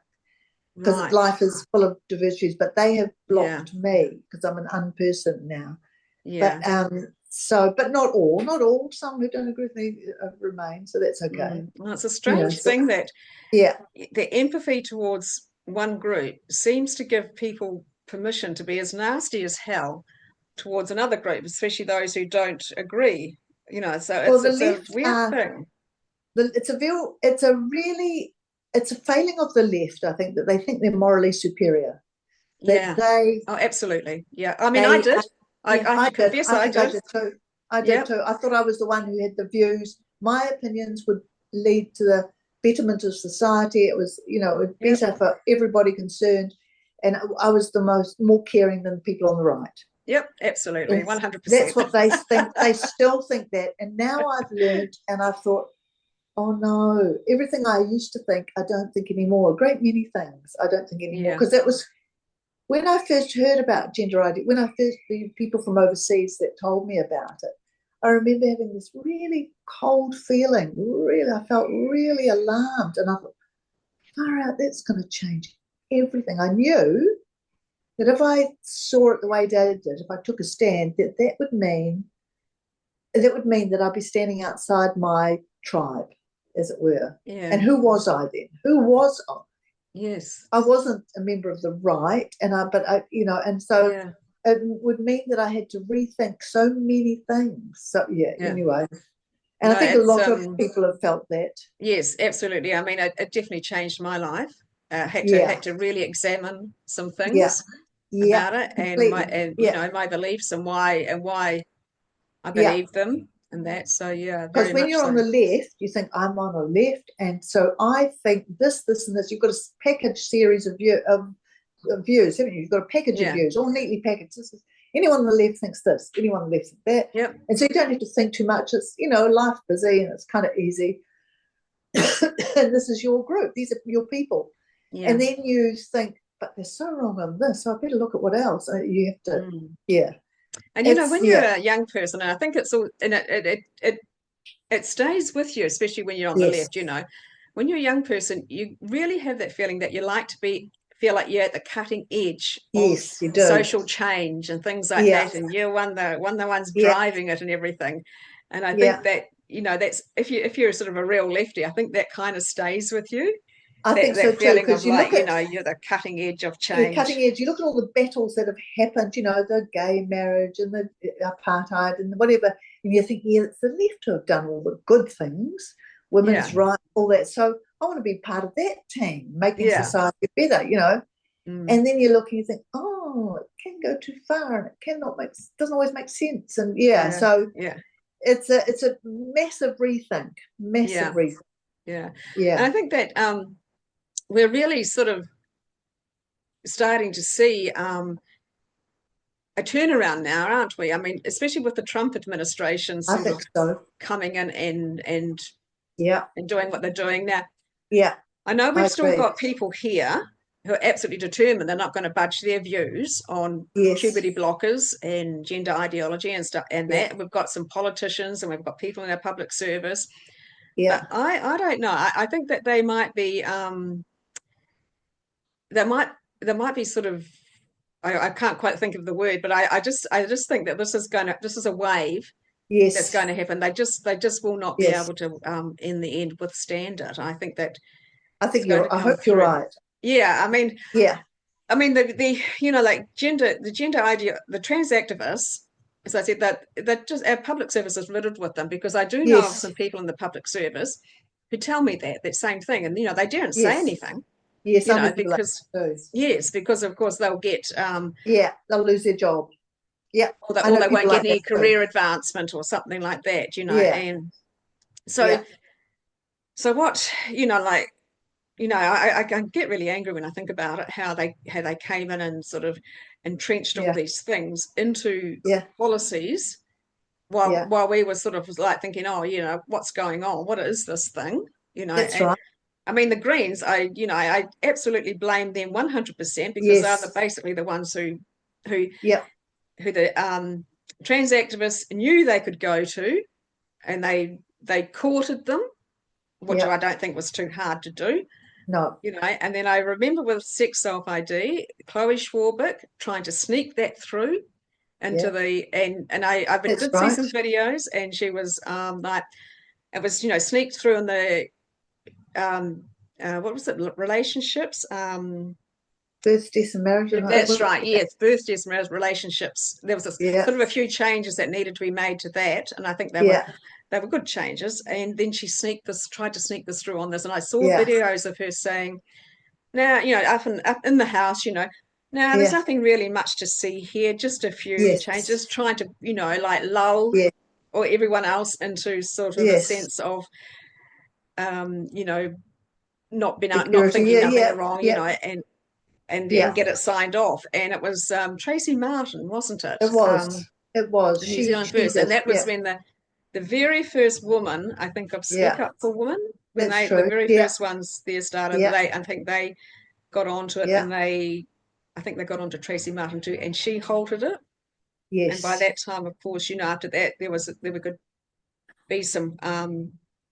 [SPEAKER 2] because
[SPEAKER 1] Right.
[SPEAKER 2] life is full of diverse, but they have
[SPEAKER 1] Yeah.
[SPEAKER 2] blocked me because I'm an unperson now.
[SPEAKER 1] Yeah.
[SPEAKER 2] But not all. Some who don't agree with me remain, so that's okay.
[SPEAKER 1] Well, it's a strange
[SPEAKER 2] So,
[SPEAKER 1] thing that
[SPEAKER 2] yeah.
[SPEAKER 1] the empathy towards one group seems to give people permission to be as nasty as hell towards another group, especially those who don't agree. So
[SPEAKER 2] Well,
[SPEAKER 1] it's a weird thing.
[SPEAKER 2] It's a failing of the left. I think that they think they're morally superior. That
[SPEAKER 1] Yeah. Oh, absolutely. Yeah. I mean, I
[SPEAKER 2] they
[SPEAKER 1] did. I
[SPEAKER 2] yeah,
[SPEAKER 1] have
[SPEAKER 2] I
[SPEAKER 1] to
[SPEAKER 2] did.
[SPEAKER 1] confess
[SPEAKER 2] I
[SPEAKER 1] I
[SPEAKER 2] think I
[SPEAKER 1] did.
[SPEAKER 2] did too. I did
[SPEAKER 1] Yep.
[SPEAKER 2] too. I thought I was the one who had the views. My opinions would lead to the betterment of society. It was, it would be
[SPEAKER 1] Yep.
[SPEAKER 2] better for everybody concerned. And I was more caring than people on the right.
[SPEAKER 1] Yep. Absolutely.
[SPEAKER 2] And
[SPEAKER 1] 100%.
[SPEAKER 2] that's what they think. They still think that. And now I've learned, and I've thought, oh no, everything I used to think, I don't think anymore. A great many things I don't think anymore.
[SPEAKER 1] Yeah.
[SPEAKER 2] Because that was when I first heard about gender identity, the people from overseas that told me about it, I remember having this really cold feeling. Really, I felt really alarmed. And I thought, far out, that's going to change everything. I knew that if I saw it the way Dad did, if I took a stand, that would mean that I'd be standing outside my tribe, as it were.
[SPEAKER 1] Yeah.
[SPEAKER 2] And who was I then? Who was I?
[SPEAKER 1] Yes.
[SPEAKER 2] I wasn't a member of the right, and so
[SPEAKER 1] Yeah.
[SPEAKER 2] it would mean that I had to rethink so many things. So yeah. Anyway, and I think a lot of people have felt that.
[SPEAKER 1] Yes, absolutely. I mean, it definitely changed my life. Had to really examine some things about it, and my beliefs and why I believe them and that. So yeah,
[SPEAKER 2] because
[SPEAKER 1] very
[SPEAKER 2] when
[SPEAKER 1] much
[SPEAKER 2] you're
[SPEAKER 1] so.
[SPEAKER 2] on the left, you think I'm on the left, and so I think this, and this. You've got a package series of views, haven't you? You've got a package of views, all neatly packaged. Anyone on the left thinks this, anyone on the left thinks that.
[SPEAKER 1] Yep.
[SPEAKER 2] And so you don't have to think too much. It's, life busy and it's kind of easy. And this is your group. These are your people. Yeah. And then you think, but they're so wrong on this, so I better look at what else. You have to, yeah.
[SPEAKER 1] And when you're a young person, and I think it's all, and it stays with you, especially when you're on the left. When you're a young person, you really have that feeling that you like to feel like you're at the cutting edge of social change and things like that, and you're one of the ones driving it and everything. And I think that that's if you're sort of a real lefty, I think that kind of stays with you.
[SPEAKER 2] I think so too, because
[SPEAKER 1] you're the cutting edge of change.
[SPEAKER 2] The cutting edge. You look at all the battles that have happened, the gay marriage and the apartheid and whatever, and you think, it's the left who have done all the good things, women's rights, all that. So I want to be part of that team, making society better, And then you look and you think, oh, it can go too far and it doesn't always make sense. And so it's a massive rethink, rethink.
[SPEAKER 1] Yeah. And I think that we're really sort of starting to see a turnaround now, aren't we? I mean, especially with the Trump administration coming in and doing what they're doing now.
[SPEAKER 2] Yeah.
[SPEAKER 1] I know we've still got people here who are absolutely determined they're not going to budge their views on puberty blockers and gender ideology and stuff and that. We've got some politicians and we've got people in our public service. Yeah. But I don't know. I think that they might be there might be sort of I can't quite think of the word, but I just think that this is a wave that's going to happen. They just will not be able to in the end withstand it. I think that
[SPEAKER 2] I hope you're right.
[SPEAKER 1] Yeah, I mean the like the gender idea, the trans activists, as I said, that just our public service is riddled with them, because I do know of some people in the public service who tell me that same thing, and they daren't say anything.
[SPEAKER 2] Yes,
[SPEAKER 1] because of course they'll get
[SPEAKER 2] they'll lose their job. Yeah,
[SPEAKER 1] or they won't get any career advancement or something like that. And so what I get really angry when I think about it, how they came in and sort of entrenched all these things into policies while we were sort of like thinking, what's going on? What is this thing?
[SPEAKER 2] That's right.
[SPEAKER 1] I mean, the Greens, I absolutely blame them 100%, because they're basically the ones who the trans activists knew they could go to, and they courted them which I don't think was too hard to do.
[SPEAKER 2] No.
[SPEAKER 1] You know, and then I remember with sex self-ID, Chloe Schwarbick trying to sneak that through into the and I did see some videos, and she was like, it was, you know, sneaked through in the what was it, relationships,
[SPEAKER 2] birth, death, and marriage.
[SPEAKER 1] That's right, yes, birth, death, and marriage, relationships. There was a sort of a few changes that needed to be made to that, and I think they were good changes. And then she tried to sneak this through on this, and I saw videos of her saying, now, you know, up in the house, you know, now there's nothing really much to see here, just a few changes, trying to, you know, like lull or everyone else into sort of a sense of, you know, not thinking nothing wrong, you know, and then get it signed off. And it was Tracy Martin, wasn't it?
[SPEAKER 2] It was. It was.
[SPEAKER 1] The New Zealand first, and that was when the very first woman, I think, of Speak Up for Women, when the very first ones there started, I think they got onto it, and I think they got onto Tracy Martin too, and she halted it. Yes. And by that time, of course, you know, after that, there could be some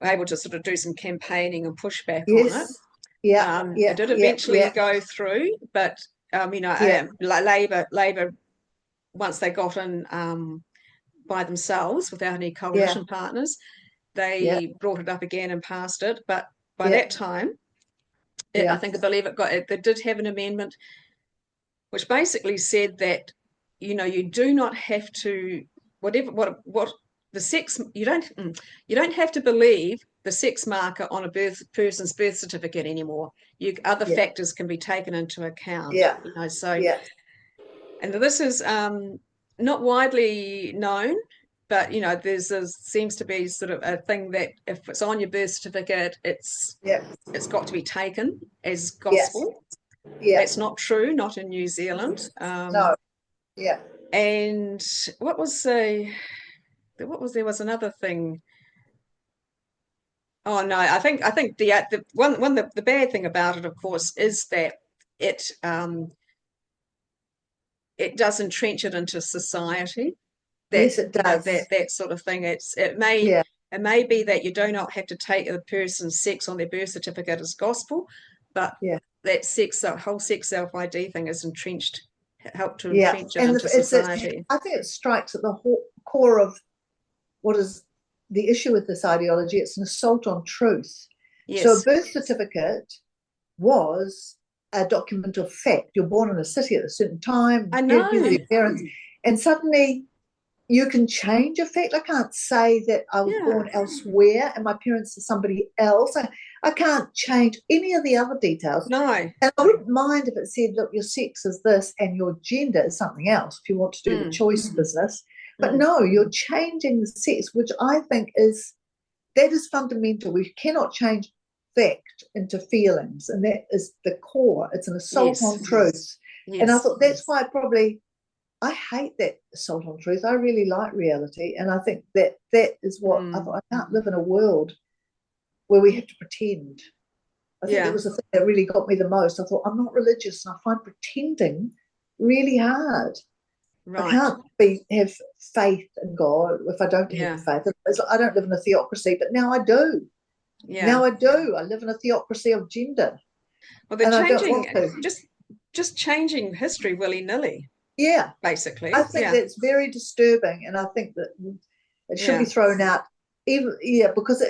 [SPEAKER 1] able to sort of do some campaigning and pushback on it. It did eventually go through, but you know, Labor, once they got in by themselves without any coalition partners, they brought it up again and passed it. But by that time, I believe they did have an amendment which basically said that, you know, you do not have to what the sex, you don't have to believe the sex marker on a person's birth certificate anymore. Other factors can be taken into account. You know, so and this is not widely known, but you know, seems to be sort of a thing that if it's on your birth certificate, it's got to be taken as gospel. That's not true, not in New Zealand.
[SPEAKER 2] No.
[SPEAKER 1] And there was another thing. Oh no, I think the bad thing about it, of course, is that it does entrench it into society.
[SPEAKER 2] Yes, it does.
[SPEAKER 1] That sort of thing. It may be that you do not have to take a person's sex on their birth certificate as gospel, but that whole sex self-ID thing is helped to entrench it into society.
[SPEAKER 2] I think it strikes at the core of what is the issue with this ideology. It's an assault on truth. Yes. So a birth certificate was a document of fact. You're born in a city at a certain time.
[SPEAKER 1] I know.
[SPEAKER 2] Your parents, and suddenly you can change a fact. I can't say that I was born elsewhere and my parents are somebody else. I can't change any of the other details.
[SPEAKER 1] No.
[SPEAKER 2] And I wouldn't mind if it said, look, your sex is this and your gender is something else if you want to do the choice business. But no, you're changing the sex, which I think is fundamental. We cannot change fact into feelings, and that is the core. It's an assault on truth. Yes. And I thought that's why I hate that assault on truth. I really like reality, and I think that is what I thought. I can't live in a world where we have to pretend. I think that was the thing that really got me the most. I thought, I'm not religious, and I find pretending really hard. Right. I can't have faith in God if I don't have faith. I don't live in a theocracy, but now I do. Yeah. Now I do. I live in a theocracy of gender.
[SPEAKER 1] Well, they're changing, just changing history willy-nilly.
[SPEAKER 2] Yeah.
[SPEAKER 1] Basically.
[SPEAKER 2] I think that's very disturbing, and I think that it should be thrown out. Because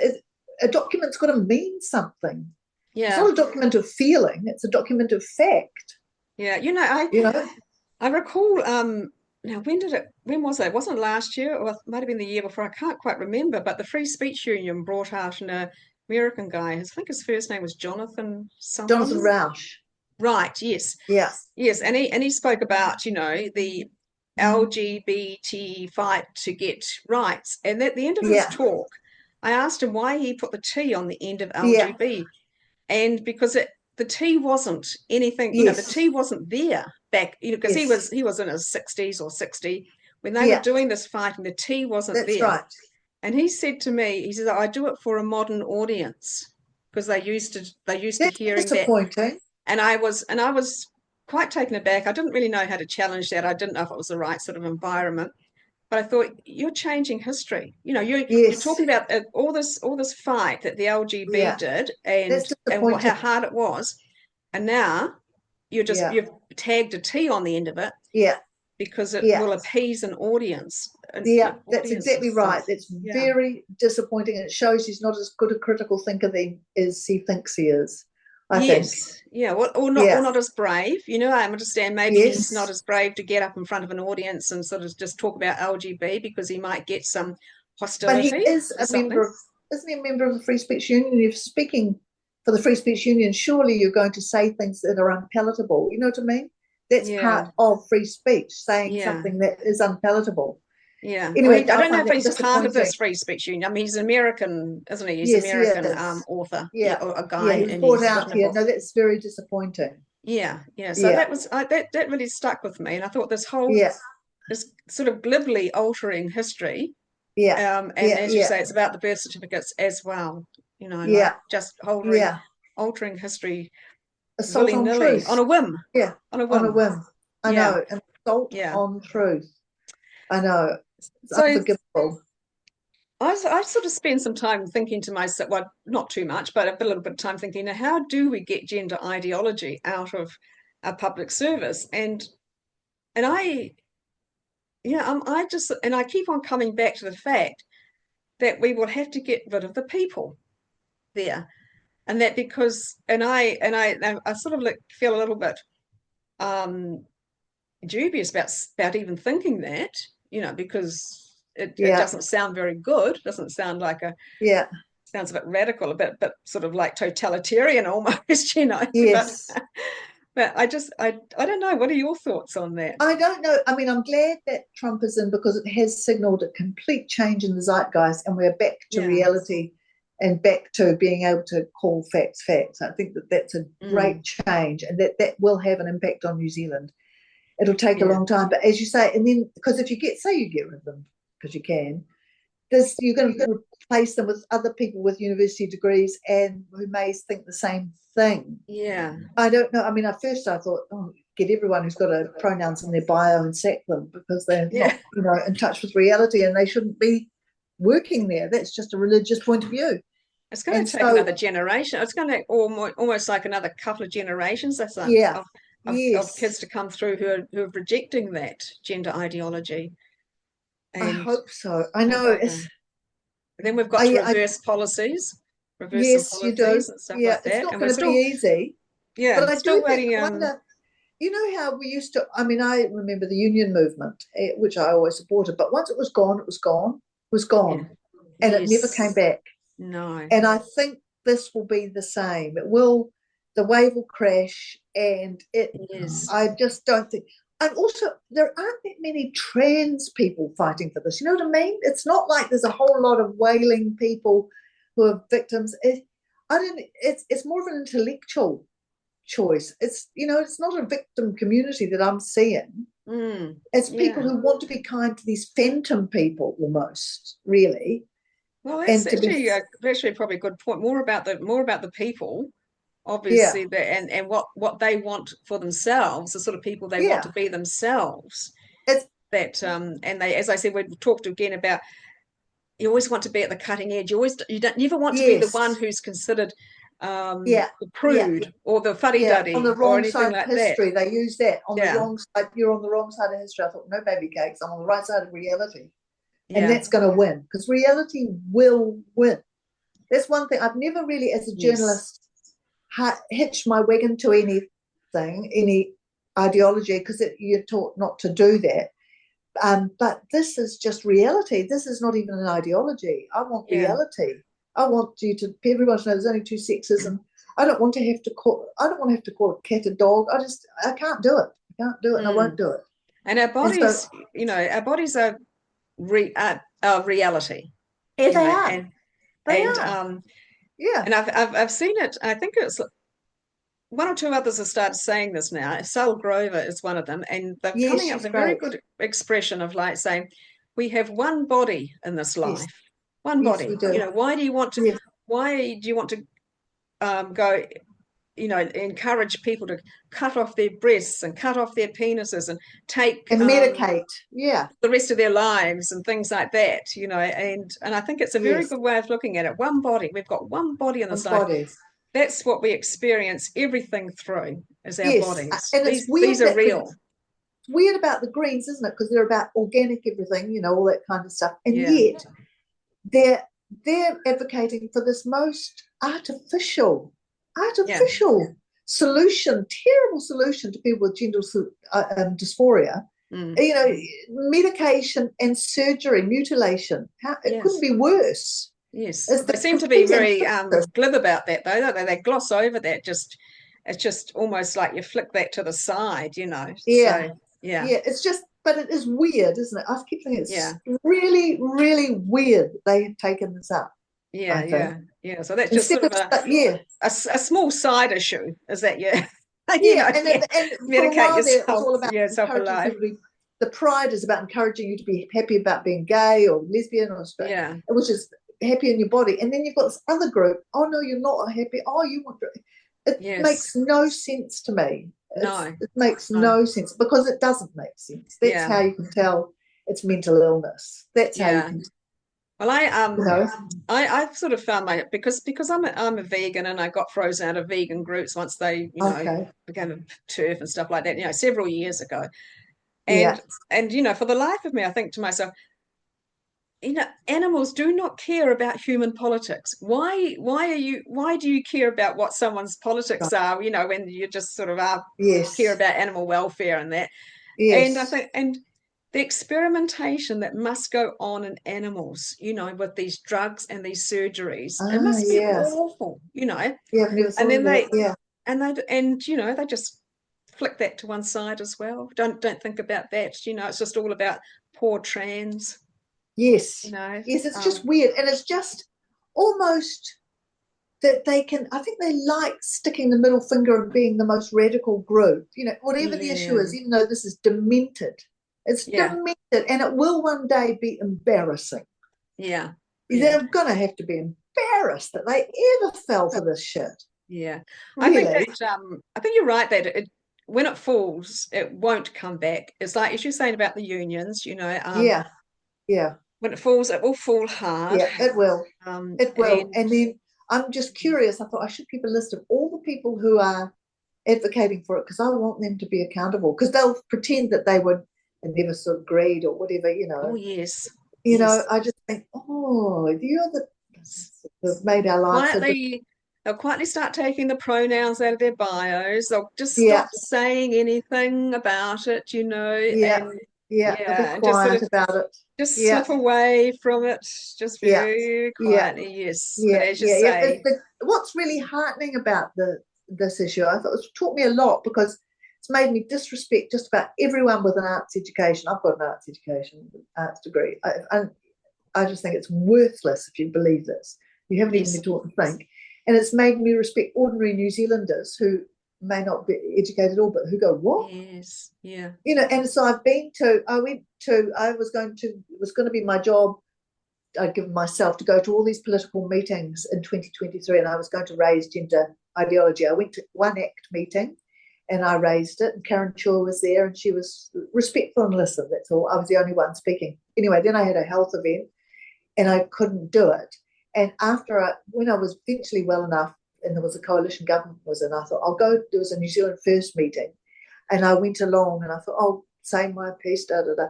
[SPEAKER 2] a document's got to mean something. Yeah. It's not a document of feeling, it's a document of fact.
[SPEAKER 1] Yeah. I recall now, when was it? It wasn't last year, or it might have been the year before. I can't quite remember, but the Free Speech Union brought out an American guy. I think his first name was Jonathan something.
[SPEAKER 2] Jonathan Rauch.
[SPEAKER 1] Right, yes.
[SPEAKER 2] Yeah.
[SPEAKER 1] Yes, and he spoke about, you know, the LGBT fight to get rights. And at the end of his talk, I asked him why he put the T on the end of LGBT. And because the T wasn't anything, you know, the T wasn't there back, you know, because he was in his 60s or 60 when they were doing this fight, and the T wasn't there. That's right. And he said to me, he says, I do it for a modern audience, because they used to hearing that. And I was quite taken aback. I didn't really know how to challenge that. I didn't know if it was the right sort of environment. but I thought you're changing history. You're
[SPEAKER 2] Yes.
[SPEAKER 1] talking about all this fight that the LGB did, and how hard it was, and now you've tagged a T on the end of it.
[SPEAKER 2] Yeah.
[SPEAKER 1] Because it will appease an audience.
[SPEAKER 2] That's exactly right. That's very disappointing. It shows he's not as good a critical thinker as he thinks he is. I think.
[SPEAKER 1] Yeah. Well, or not as brave. I understand maybe he's not as brave to get up in front of an audience and sort of just talk about LGB because he might get some hostility.
[SPEAKER 2] But he is a member. Isn't he a member of the Free Speech Union? If speaking for the Free Speech Union, surely you're going to say things that are unpalatable. You know what I mean? That's part of free speech, saying something that is unpalatable.
[SPEAKER 1] Yeah.
[SPEAKER 2] Anyway,
[SPEAKER 1] I don't know if he's part of this Free Speech Union. I mean, he's American, isn't he? He's American author.
[SPEAKER 2] Yeah.
[SPEAKER 1] Or a guy.
[SPEAKER 2] Yeah, he brought out here. No, that's very disappointing.
[SPEAKER 1] Yeah. So that was that really stuck with me, and I thought this whole this sort of glibly altering history. Yeah. And as you say, it's about the birth certificates as well. Like just altering history.
[SPEAKER 2] Assault on truth.
[SPEAKER 1] On a whim.
[SPEAKER 2] Yeah.
[SPEAKER 1] On a whim.
[SPEAKER 2] I know. An assault on truth. I know. It's unforgivable.
[SPEAKER 1] I sort of spend some time thinking to myself, well, not too much, but a little bit of time thinking, how do we get gender ideology out of our public service? And I keep on coming back to the fact that we will have to get rid of the people there. And that because I sort of feel a little bit dubious about even thinking that, because it doesn't sound very good. Doesn't sound like sounds a bit radical, a bit sort of like totalitarian almost,
[SPEAKER 2] Yes.
[SPEAKER 1] But I don't know. What are your thoughts on that?
[SPEAKER 2] I don't know. I mean, I'm glad that Trump is in because it has signaled a complete change in the zeitgeist, and we're back to reality. And back to being able to call facts facts. I think that's a great change, and that will have an impact on New Zealand. It'll take a long time, but as you say, and then because if you get rid of them, because you can, you're going to replace them with other people with university degrees and who may think the same thing.
[SPEAKER 1] Yeah.
[SPEAKER 2] I don't know. I mean, at first I thought, get everyone who's got a pronouns in their bio and sack them because they're not, in touch with reality, and they shouldn't be working there. That's just a religious point of view.
[SPEAKER 1] It's going to take another generation. It's going to almost like another couple of generations. That's of kids to come through who are rejecting that gender ideology.
[SPEAKER 2] And I hope so. I know.
[SPEAKER 1] Then we've got to reverse policies. Reverse some policies and stuff like that.
[SPEAKER 2] It's not going to be easy.
[SPEAKER 1] Yeah,
[SPEAKER 2] but I do wonder. You know how we used to. I mean, I remember the union movement, which I always supported. But once it was gone, it was gone. It was gone, and it never came back.
[SPEAKER 1] No.
[SPEAKER 2] And I think this will be the same. The wave will crash, and I just don't think. And also, there aren't that many trans people fighting for this. You know what I mean? It's not like there's a whole lot of wailing people who are victims. It's more of an intellectual choice. It's not a victim community that I'm seeing. It's people who want to be kind to these phantom people, almost, really.
[SPEAKER 1] Well, that's actually probably a good point. More about the people, obviously, and what they want for themselves, the sort of people they want to be themselves. And they, as I said, we've talked again about. You always want to be at the cutting edge. You never want to be the one who's considered the prude or the fuddy-duddy
[SPEAKER 2] on the wrong
[SPEAKER 1] or anything
[SPEAKER 2] side
[SPEAKER 1] like
[SPEAKER 2] of history.
[SPEAKER 1] that.
[SPEAKER 2] They use that on the wrong side. You're on the wrong side of history. I thought, no baby cakes. I'm on the right side of reality. And that's going to win because reality will win. That's one thing. I've never really, as a journalist, hitched my wagon to anything, any ideology, because you're taught not to do that. But this is just reality. This is not even an ideology. I want reality. I want everyone to know there's only two sexes, and I don't want to have to call a cat a dog. I can't do it. I can't do it, and I won't do it.
[SPEAKER 1] And our bodies, our bodies are reality.
[SPEAKER 2] Yeah, they are. They are.
[SPEAKER 1] And I've seen it. I think it's one or two others have started saying this now. Sal Grover is one of them, and they're coming up with a very good expression of like saying, "We have one body in this life, one body.
[SPEAKER 2] We do.
[SPEAKER 1] Why do you want to? Why do you want to go encourage people to cut off their breasts and cut off their penises and take
[SPEAKER 2] and medicate,
[SPEAKER 1] the rest of their lives and things like that, and I think it's a very good way of looking at it. One body, we've got one body in this life.
[SPEAKER 2] Bodies.
[SPEAKER 1] That's what we experience everything through, is our bodies.
[SPEAKER 2] And it's weird.
[SPEAKER 1] These are real.
[SPEAKER 2] It's weird about the Greens, isn't it? Because they're about organic everything, all that kind of stuff. And yet they're advocating for this most artificial solution, terrible solution to people with gender dysphoria. Medication and surgery, mutilation. It couldn't be worse.
[SPEAKER 1] Yes, they seem to be very glib about that, though, don't they? They gloss over that. It's just almost like you flick that to the side,
[SPEAKER 2] Yeah,
[SPEAKER 1] So,
[SPEAKER 2] It's just, but it is weird, isn't it? I keep thinking it's really, really weird they have taken this up.
[SPEAKER 1] Yeah. So that's just sort of a small side issue, is that
[SPEAKER 2] and
[SPEAKER 1] medicate yourself.
[SPEAKER 2] All about
[SPEAKER 1] self-alive.
[SPEAKER 2] The pride is about encouraging you to be happy about being gay or lesbian or straight, which is happy in your body. And then you've got this other group. Oh no, you're not happy. Oh, you want to. It makes no sense to me. It makes no sense, because it doesn't make sense. That's how you can tell it's mental illness. That's how you can.
[SPEAKER 1] Well, I've sort of found because I'm a vegan, and I got frozen out of vegan groups once they became a turf and stuff like that, several years ago. And for the life of me, I think to myself, animals do not care about human politics. Why do you care about what someone's politics are, when you just sort of care about animal welfare and that? And I think, and the experimentation that must go on in animals, with these drugs and these surgeries, it must be awful,
[SPEAKER 2] I've never thought
[SPEAKER 1] and then
[SPEAKER 2] they
[SPEAKER 1] just flick that to one side as well. Don't think about that. It's just all about poor trans.
[SPEAKER 2] Yes. It's just weird. And it's just almost that they can, I think they like sticking the middle finger and being the most radical group, whatever the issue is, even though this is demented. It's demented, and it will one day be embarrassing.
[SPEAKER 1] Yeah.
[SPEAKER 2] They're going to have to be embarrassed that they ever fell for this shit.
[SPEAKER 1] Yeah.
[SPEAKER 2] Really?
[SPEAKER 1] I think you're right that when it falls, it won't come back. It's like, as you're saying about the unions, when it falls, it will fall hard.
[SPEAKER 2] Yeah, it will. It will. And then I'm just curious. I thought I should keep a list of all the people who are advocating for it, because I want them to be accountable, because they'll pretend that they would and never sort of agreed or whatever,
[SPEAKER 1] Oh, yes.
[SPEAKER 2] I just think, you're have made our lives
[SPEAKER 1] they'll quietly start taking the pronouns out of their bios. They'll just stop saying anything about it,
[SPEAKER 2] they'll be quiet about it.
[SPEAKER 1] Just slip away from it, just very quietly. Yes, but as you say,
[SPEAKER 2] what's really heartening about this issue, I thought, it's taught me a lot, because it's made me disrespect just about everyone with an arts education. I've got an arts education, arts degree. I just think it's worthless if you believe this. You haven't even been taught to think. And it's made me respect ordinary New Zealanders who may not be educated at all, but who go, what?
[SPEAKER 1] Yes, yeah.
[SPEAKER 2] And so it was going to be my job. I'd given myself to go to all these political meetings in 2023, and I was going to raise gender ideology. I went to one ACT meeting, and I raised it, and Karen Shaw was there, and she was respectful and listened. That's all. I was the only one speaking. Anyway, then I had a health event, and I couldn't do it. And when I was eventually well enough, and there was a coalition government was in, I thought, I'll go. There was a New Zealand First meeting, and I went along, and I thought, I'll say my piece, da-da-da.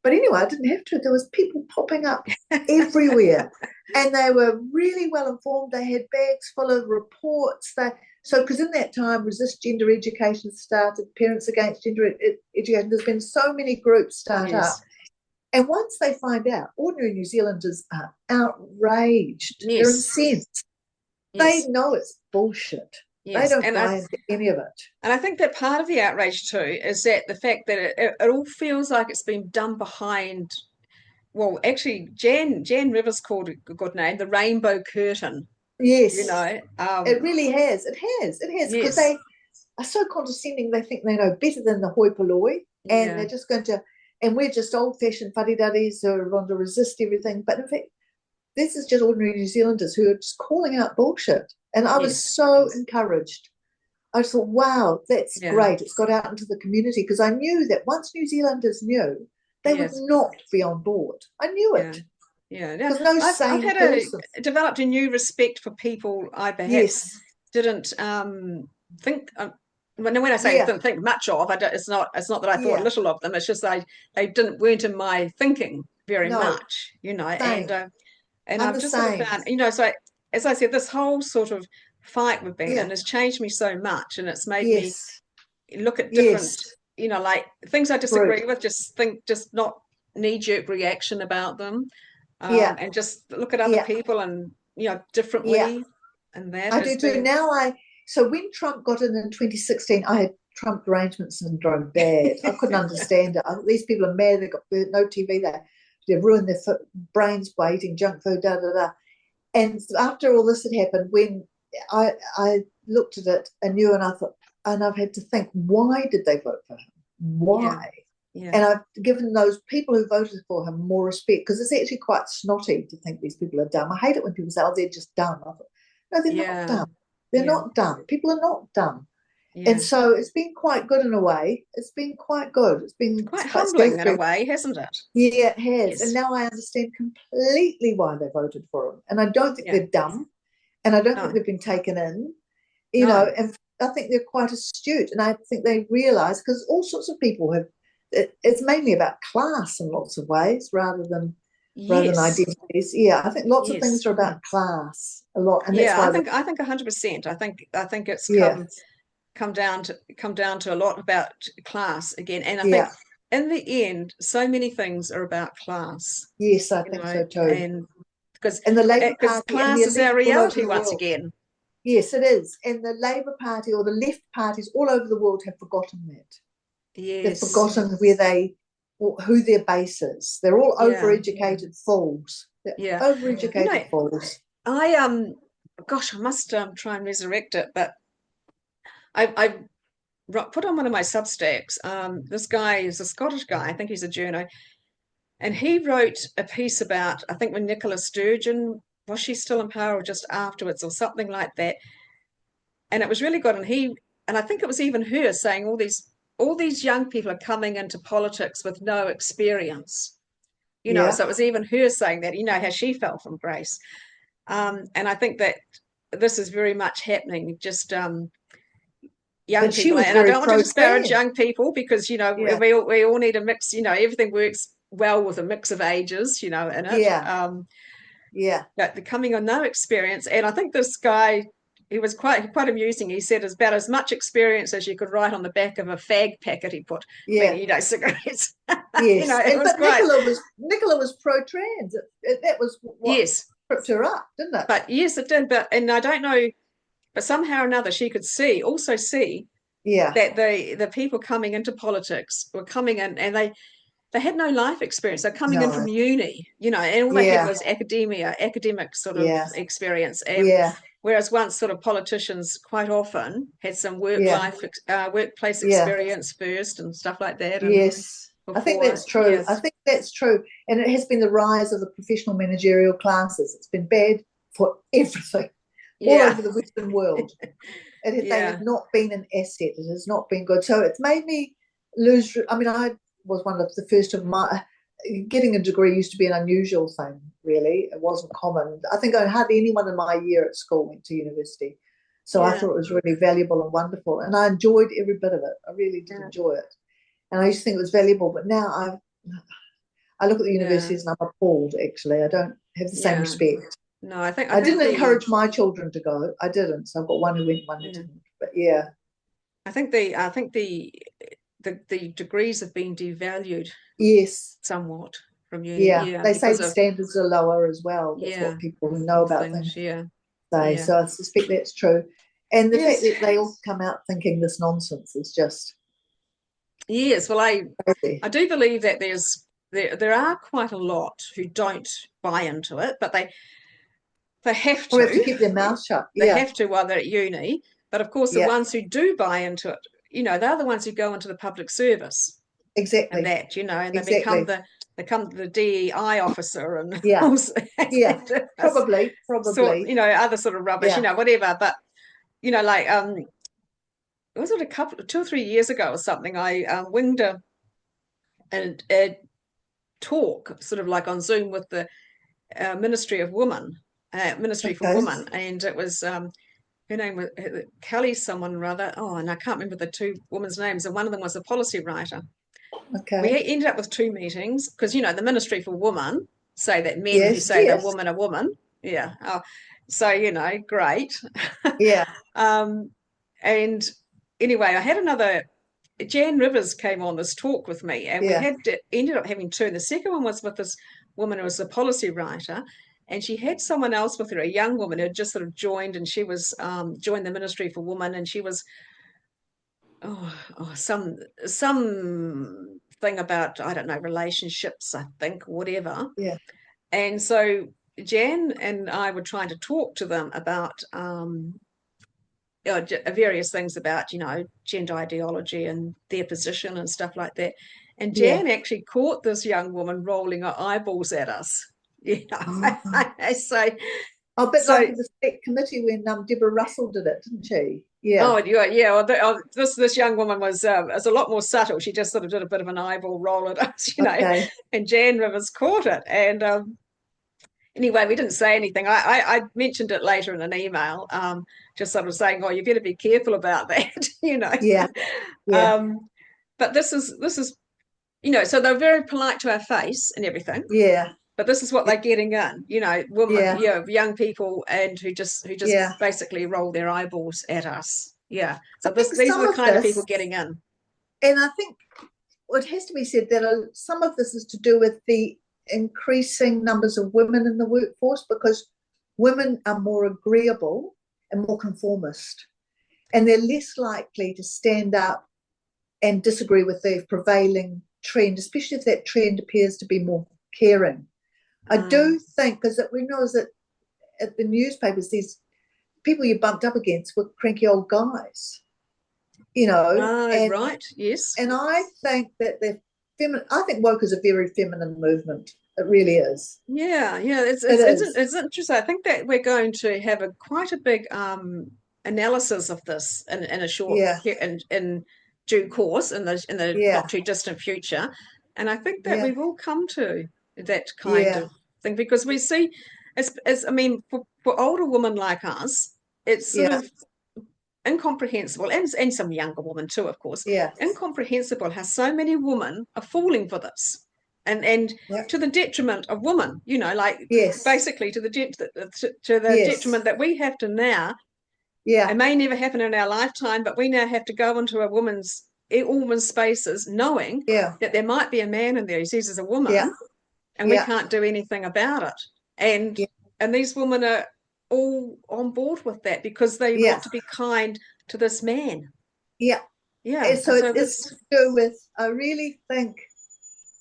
[SPEAKER 2] But anyway, I didn't have to. There was people popping up everywhere, and they were really well informed. They had bags full of reports. Because in that time, Resist Gender Education started, Parents Against Gender Education. There's been so many groups start up. And once they find out, ordinary New Zealanders are outraged. They're incensed. They know it's bullshit. They don't buy into any of it.
[SPEAKER 1] And I think that part of the outrage too is that the fact that it all feels like it's been done behind. Well, actually, Jan Rivers called it a good name, the rainbow curtain.
[SPEAKER 2] Yes, it really has. It has because they are so condescending. They think they know better than the hoi polloi, and they're just going to. And we're just old-fashioned fuddy-duddies who want to resist everything. But in fact, this is just ordinary New Zealanders who are just calling out bullshit. And I was so encouraged I thought, wow, that's
[SPEAKER 1] Yeah.
[SPEAKER 2] great. It's got out into the community, because I knew that once New Zealanders knew, they would
[SPEAKER 1] Yes.
[SPEAKER 2] not be on board. I knew
[SPEAKER 1] Yeah.
[SPEAKER 2] it,
[SPEAKER 1] Yeah. Yeah.
[SPEAKER 2] because no
[SPEAKER 1] I've
[SPEAKER 2] sane
[SPEAKER 1] had
[SPEAKER 2] person.
[SPEAKER 1] developed a new respect for people I perhaps
[SPEAKER 2] Yes,
[SPEAKER 1] didn't think. When I say
[SPEAKER 2] yeah,
[SPEAKER 1] didn't think much of, it's not that I thought
[SPEAKER 2] yeah.
[SPEAKER 1] little of them. It's just they weren't in my thinking very
[SPEAKER 2] No,
[SPEAKER 1] much, you know.
[SPEAKER 2] same.
[SPEAKER 1] And
[SPEAKER 2] I'm
[SPEAKER 1] I've
[SPEAKER 2] the
[SPEAKER 1] just sort of
[SPEAKER 2] same.
[SPEAKER 1] found, you know, so as I said, this whole sort of fight we've been in
[SPEAKER 2] Yeah,
[SPEAKER 1] has changed me so much, and it's made me
[SPEAKER 2] yes,
[SPEAKER 1] look at different,
[SPEAKER 2] yes.
[SPEAKER 1] you know, like things I
[SPEAKER 2] True.
[SPEAKER 1] disagree with, just not knee-jerk reaction about them,
[SPEAKER 2] Yeah,
[SPEAKER 1] and just look at other
[SPEAKER 2] yeah,
[SPEAKER 1] people and, you know,
[SPEAKER 2] yeah.
[SPEAKER 1] differently. And that
[SPEAKER 2] I
[SPEAKER 1] has
[SPEAKER 2] do too.
[SPEAKER 1] been,
[SPEAKER 2] Now so when Trump got in 2016, I had Trump derangement syndrome bad. I couldn't understand it. These people are mad. They've got no TV there. They've ruined their brains by eating junk food, da da da. And after all this had happened, when I looked at it anew, and I thought, and I've had to think, why did they vote for him?
[SPEAKER 1] yeah,
[SPEAKER 2] Why?
[SPEAKER 1] yeah,
[SPEAKER 2] And I've given those people who voted for him more respect, because it's actually quite snotty to think these people are dumb. I hate it when people say, oh, they're just dumb. I thought, no, they're not
[SPEAKER 1] yeah,
[SPEAKER 2] dumb. They're
[SPEAKER 1] yeah,
[SPEAKER 2] not dumb. People are not dumb. And
[SPEAKER 1] yeah.
[SPEAKER 2] so it's been quite good in a way. It's been quite good.
[SPEAKER 1] It's
[SPEAKER 2] It's
[SPEAKER 1] quite
[SPEAKER 2] quite scary
[SPEAKER 1] humbling
[SPEAKER 2] for
[SPEAKER 1] in a
[SPEAKER 2] people.
[SPEAKER 1] way, hasn't it?
[SPEAKER 2] Yeah, it has. And
[SPEAKER 1] Yes,
[SPEAKER 2] now I understand completely why they voted for him. And I don't think
[SPEAKER 1] yeah,
[SPEAKER 2] they're dumb. And I don't think
[SPEAKER 1] no,
[SPEAKER 2] they've been taken in,
[SPEAKER 1] no,
[SPEAKER 2] and I think they're quite astute. And I think they realise, because all sorts of people have, it's mainly about class in lots of ways, rather than
[SPEAKER 1] yes,
[SPEAKER 2] identities. Yeah, I think lots of things
[SPEAKER 1] yes,
[SPEAKER 2] are about class a lot. And that's
[SPEAKER 1] yeah.
[SPEAKER 2] why,
[SPEAKER 1] I think 100%. I think it's
[SPEAKER 2] yeah,
[SPEAKER 1] come down to a lot about class again. And I think
[SPEAKER 2] yeah,
[SPEAKER 1] in the end, so many things are about class,
[SPEAKER 2] yes, I
[SPEAKER 1] you
[SPEAKER 2] think
[SPEAKER 1] know,
[SPEAKER 2] so too.
[SPEAKER 1] and because
[SPEAKER 2] And the Labour
[SPEAKER 1] because
[SPEAKER 2] Party and the
[SPEAKER 1] class is our
[SPEAKER 2] elites all over
[SPEAKER 1] reality
[SPEAKER 2] the
[SPEAKER 1] once
[SPEAKER 2] world.
[SPEAKER 1] again.
[SPEAKER 2] Yes, it is. And the Labour Party or the left parties all over the world have forgotten that. They've
[SPEAKER 1] Yes.
[SPEAKER 2] forgotten who their base is. They're all
[SPEAKER 1] Yeah.
[SPEAKER 2] overeducated fools. They're
[SPEAKER 1] Yeah. You know,
[SPEAKER 2] overeducated fools.
[SPEAKER 1] I gosh, I must try and resurrect it, but I put on one of my Substacks. This guy is a Scottish guy. I think he's a journo, and he wrote a piece about, I think, when Nicola Sturgeon, was she still in power or just afterwards or something like that. And it was really good. And I think it was even her saying all these young people are coming into politics with no experience. You know,
[SPEAKER 2] Yeah.
[SPEAKER 1] so it was even her saying that, you know, how she fell from grace. And I think that this is very much happening, just young
[SPEAKER 2] But she
[SPEAKER 1] people.
[SPEAKER 2] was
[SPEAKER 1] And I
[SPEAKER 2] very
[SPEAKER 1] don't want to disparage
[SPEAKER 2] pro-trans.
[SPEAKER 1] young people because, you know,
[SPEAKER 2] Yeah.
[SPEAKER 1] we all need a mix, you know, everything works well with a mix of ages, you know, in it.
[SPEAKER 2] Yeah. Yeah.
[SPEAKER 1] But the coming on no experience. And I think this guy, he was quite amusing. He said, "It's about as much experience as you could write on the back of a fag packet," he put,
[SPEAKER 2] Yeah.
[SPEAKER 1] meaning, you know, cigarettes. You know,
[SPEAKER 2] Yes.
[SPEAKER 1] it
[SPEAKER 2] And
[SPEAKER 1] was
[SPEAKER 2] but
[SPEAKER 1] quite,
[SPEAKER 2] Nicola was pro-trans. That was what
[SPEAKER 1] yes.
[SPEAKER 2] tripped her up, didn't it?
[SPEAKER 1] But yes, it did. And I don't know, but somehow or another she could also see
[SPEAKER 2] Yeah.
[SPEAKER 1] that the people coming into politics were coming in and they had no life experience. They're coming in
[SPEAKER 2] No.
[SPEAKER 1] from uni, you know, and all they had
[SPEAKER 2] Yeah.
[SPEAKER 1] was academic sort of
[SPEAKER 2] Yeah.
[SPEAKER 1] experience. And
[SPEAKER 2] Yeah.
[SPEAKER 1] whereas once sort of politicians quite often had some
[SPEAKER 2] Yeah.
[SPEAKER 1] workplace
[SPEAKER 2] Yeah.
[SPEAKER 1] experience first and stuff like that. And
[SPEAKER 2] Yes, I think
[SPEAKER 1] before,
[SPEAKER 2] that's true. I
[SPEAKER 1] yes,
[SPEAKER 2] think that's true. And it has been the rise of the professional managerial classes. It's been bad for everything all
[SPEAKER 1] yeah,
[SPEAKER 2] over the Western world. They
[SPEAKER 1] yeah,
[SPEAKER 2] have not been an asset. It has not been good. So it's made me lose. I mean, I was one of the first of my. Getting a degree used to be an unusual thing, really. It wasn't common. I think hardly anyone in my year at school went to university. So I
[SPEAKER 1] yeah,
[SPEAKER 2] thought it was really valuable and wonderful. And I enjoyed every bit of it. I really did
[SPEAKER 1] yeah,
[SPEAKER 2] enjoy it. And I used to think it was valuable, but now I look at the
[SPEAKER 1] yeah,
[SPEAKER 2] universities and I'm appalled. Actually, I don't have the same
[SPEAKER 1] yeah.
[SPEAKER 2] respect.
[SPEAKER 1] No, I
[SPEAKER 2] I
[SPEAKER 1] think
[SPEAKER 2] didn't
[SPEAKER 1] the
[SPEAKER 2] encourage my children to go. I didn't. So I've got one who went, one who
[SPEAKER 1] yeah,
[SPEAKER 2] didn't. But yeah,
[SPEAKER 1] I think the degrees have been devalued
[SPEAKER 2] yes,
[SPEAKER 1] somewhat from uni,
[SPEAKER 2] yeah.
[SPEAKER 1] yeah,
[SPEAKER 2] They say
[SPEAKER 1] because
[SPEAKER 2] the
[SPEAKER 1] of
[SPEAKER 2] standards are lower as well. That's
[SPEAKER 1] yeah,
[SPEAKER 2] what people who know
[SPEAKER 1] of
[SPEAKER 2] about
[SPEAKER 1] things,
[SPEAKER 2] things
[SPEAKER 1] yeah,
[SPEAKER 2] say.
[SPEAKER 1] yeah.
[SPEAKER 2] So I suspect that's true. And the fact
[SPEAKER 1] Yes,
[SPEAKER 2] that they all come out thinking this nonsense is just
[SPEAKER 1] yes. Well, I
[SPEAKER 2] crazy.
[SPEAKER 1] I do believe that there are quite a lot who don't buy into it, but they have
[SPEAKER 2] Probably have to
[SPEAKER 1] to.
[SPEAKER 2] keep their mouth shut.
[SPEAKER 1] They
[SPEAKER 2] Yeah,
[SPEAKER 1] have to while they're at uni. But of course, the
[SPEAKER 2] yeah,
[SPEAKER 1] ones who do buy into it, you know, they're the ones who go into the public service and
[SPEAKER 2] exactly,
[SPEAKER 1] that, you know, and
[SPEAKER 2] exactly.
[SPEAKER 1] they become the DEI officer and
[SPEAKER 2] Yeah,
[SPEAKER 1] also
[SPEAKER 2] yeah. Probably,
[SPEAKER 1] sort,
[SPEAKER 2] probably.
[SPEAKER 1] you know, other sort of rubbish, you
[SPEAKER 2] Yeah,
[SPEAKER 1] know, whatever. But you know, like was it 2 or 3 years ago or something? I winged a talk, sort of like on Zoom, with the Ministry of Women, Ministry for
[SPEAKER 2] Okay.
[SPEAKER 1] Women, and it was her name was Kelly, someone rather. Oh, and I can't remember the two women's names, and one of them was a policy writer. We
[SPEAKER 2] Okay.
[SPEAKER 1] ended up with two meetings because the Ministry for Women say that men who
[SPEAKER 2] Yes.
[SPEAKER 1] say they're
[SPEAKER 2] Yes.
[SPEAKER 1] woman are woman. Yeah. Oh, so great.
[SPEAKER 2] Yeah.
[SPEAKER 1] um, and anyway, I had another. Jan Rivers came on this talk with me, and we
[SPEAKER 2] Yeah.
[SPEAKER 1] had ended up having two. And the second one was with this woman who was a policy writer, and she had someone else with her, a young woman who had just sort of joined, and she was joined the Ministry for Women, and she was some thing about, I don't know, relationships, I think, whatever.
[SPEAKER 2] Yeah.
[SPEAKER 1] And so Jan and I were trying to talk to them about various things about gender ideology and their position and stuff like that. And
[SPEAKER 2] Yeah.
[SPEAKER 1] Jan actually caught this young woman rolling her eyeballs at us.
[SPEAKER 2] Oh.
[SPEAKER 1] So
[SPEAKER 2] A bit
[SPEAKER 1] so
[SPEAKER 2] like the Select Committee when Deborah Russell did it, didn't she? Yeah.
[SPEAKER 1] oh yeah. Well, this young woman was a lot more subtle. She just sort of did a bit of an eyeball roll at us,
[SPEAKER 2] Okay.
[SPEAKER 1] and Jan Rivers caught it. And anyway, we didn't say anything. I mentioned it later in an email, just sort of saying, "Oh, you better be careful about that,"
[SPEAKER 2] Yeah. Yeah.
[SPEAKER 1] Um, but this is so they're very polite to our face and everything.
[SPEAKER 2] Yeah.
[SPEAKER 1] But this is what they're getting in, women,
[SPEAKER 2] Yeah.
[SPEAKER 1] young people, and who just
[SPEAKER 2] Yeah.
[SPEAKER 1] basically roll their eyeballs at us. Yeah.
[SPEAKER 2] I
[SPEAKER 1] So
[SPEAKER 2] think
[SPEAKER 1] these
[SPEAKER 2] some
[SPEAKER 1] are the
[SPEAKER 2] of
[SPEAKER 1] kind of people
[SPEAKER 2] this,
[SPEAKER 1] getting in.
[SPEAKER 2] and I think it has to be said that some of this is to do with the increasing numbers of women in the workforce, because women are more agreeable and more conformist, and they're less likely to stand up and disagree with the prevailing trend, especially if that trend appears to be more caring. I do think, because we know that at the newspapers, these people you bumped up against were cranky old guys, and
[SPEAKER 1] Right. Yes.
[SPEAKER 2] I think that they're feminine. I think woke is a very feminine movement. It really is.
[SPEAKER 1] Yeah. Yeah.
[SPEAKER 2] It is.
[SPEAKER 1] It's interesting. I think that we're going to have quite a big analysis of this in a short
[SPEAKER 2] Yeah.
[SPEAKER 1] in due course in the
[SPEAKER 2] Yeah.
[SPEAKER 1] not too distant future, and I think that
[SPEAKER 2] Yeah.
[SPEAKER 1] we will come to that kind
[SPEAKER 2] Yeah.
[SPEAKER 1] of thing because we see, as I mean, for older women like us, it's sort
[SPEAKER 2] Yeah.
[SPEAKER 1] of incomprehensible, and some younger women too, of course,
[SPEAKER 2] Yeah.
[SPEAKER 1] incomprehensible how so many women are falling for this, and
[SPEAKER 2] Yeah.
[SPEAKER 1] to the detriment of women, like
[SPEAKER 2] Yes.
[SPEAKER 1] basically to the
[SPEAKER 2] Yes.
[SPEAKER 1] detriment that we have to now.
[SPEAKER 2] Yeah.
[SPEAKER 1] It may never happen in our lifetime, but we now have to go into all women's spaces knowing
[SPEAKER 2] Yeah.
[SPEAKER 1] that there might be a man in there who sees as a
[SPEAKER 2] Yeah.
[SPEAKER 1] woman, and we
[SPEAKER 2] Yeah.
[SPEAKER 1] can't do anything about it. And
[SPEAKER 2] Yeah.
[SPEAKER 1] and these women are all on board with that because they
[SPEAKER 2] Yeah.
[SPEAKER 1] want to be kind to this man.
[SPEAKER 2] Yeah.
[SPEAKER 1] Yeah.
[SPEAKER 2] So
[SPEAKER 1] So
[SPEAKER 2] it's
[SPEAKER 1] this,
[SPEAKER 2] to do with. I really think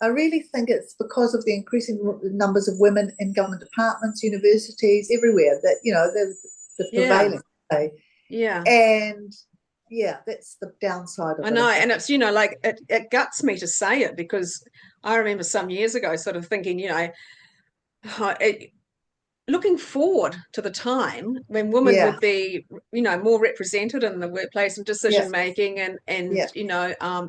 [SPEAKER 2] it's because of the increasing numbers of women in government departments, universities, everywhere, that the
[SPEAKER 1] yeah,
[SPEAKER 2] prevailing way.
[SPEAKER 1] yeah.
[SPEAKER 2] And yeah, that's the downside of
[SPEAKER 1] I
[SPEAKER 2] it, I
[SPEAKER 1] know, and
[SPEAKER 2] think.
[SPEAKER 1] it's like it guts me to say it because I remember some years ago, sort of thinking, looking forward to the time when women
[SPEAKER 2] Yeah.
[SPEAKER 1] would be, more represented in the workplace and
[SPEAKER 2] Yeah.
[SPEAKER 1] decision making, and
[SPEAKER 2] Yeah.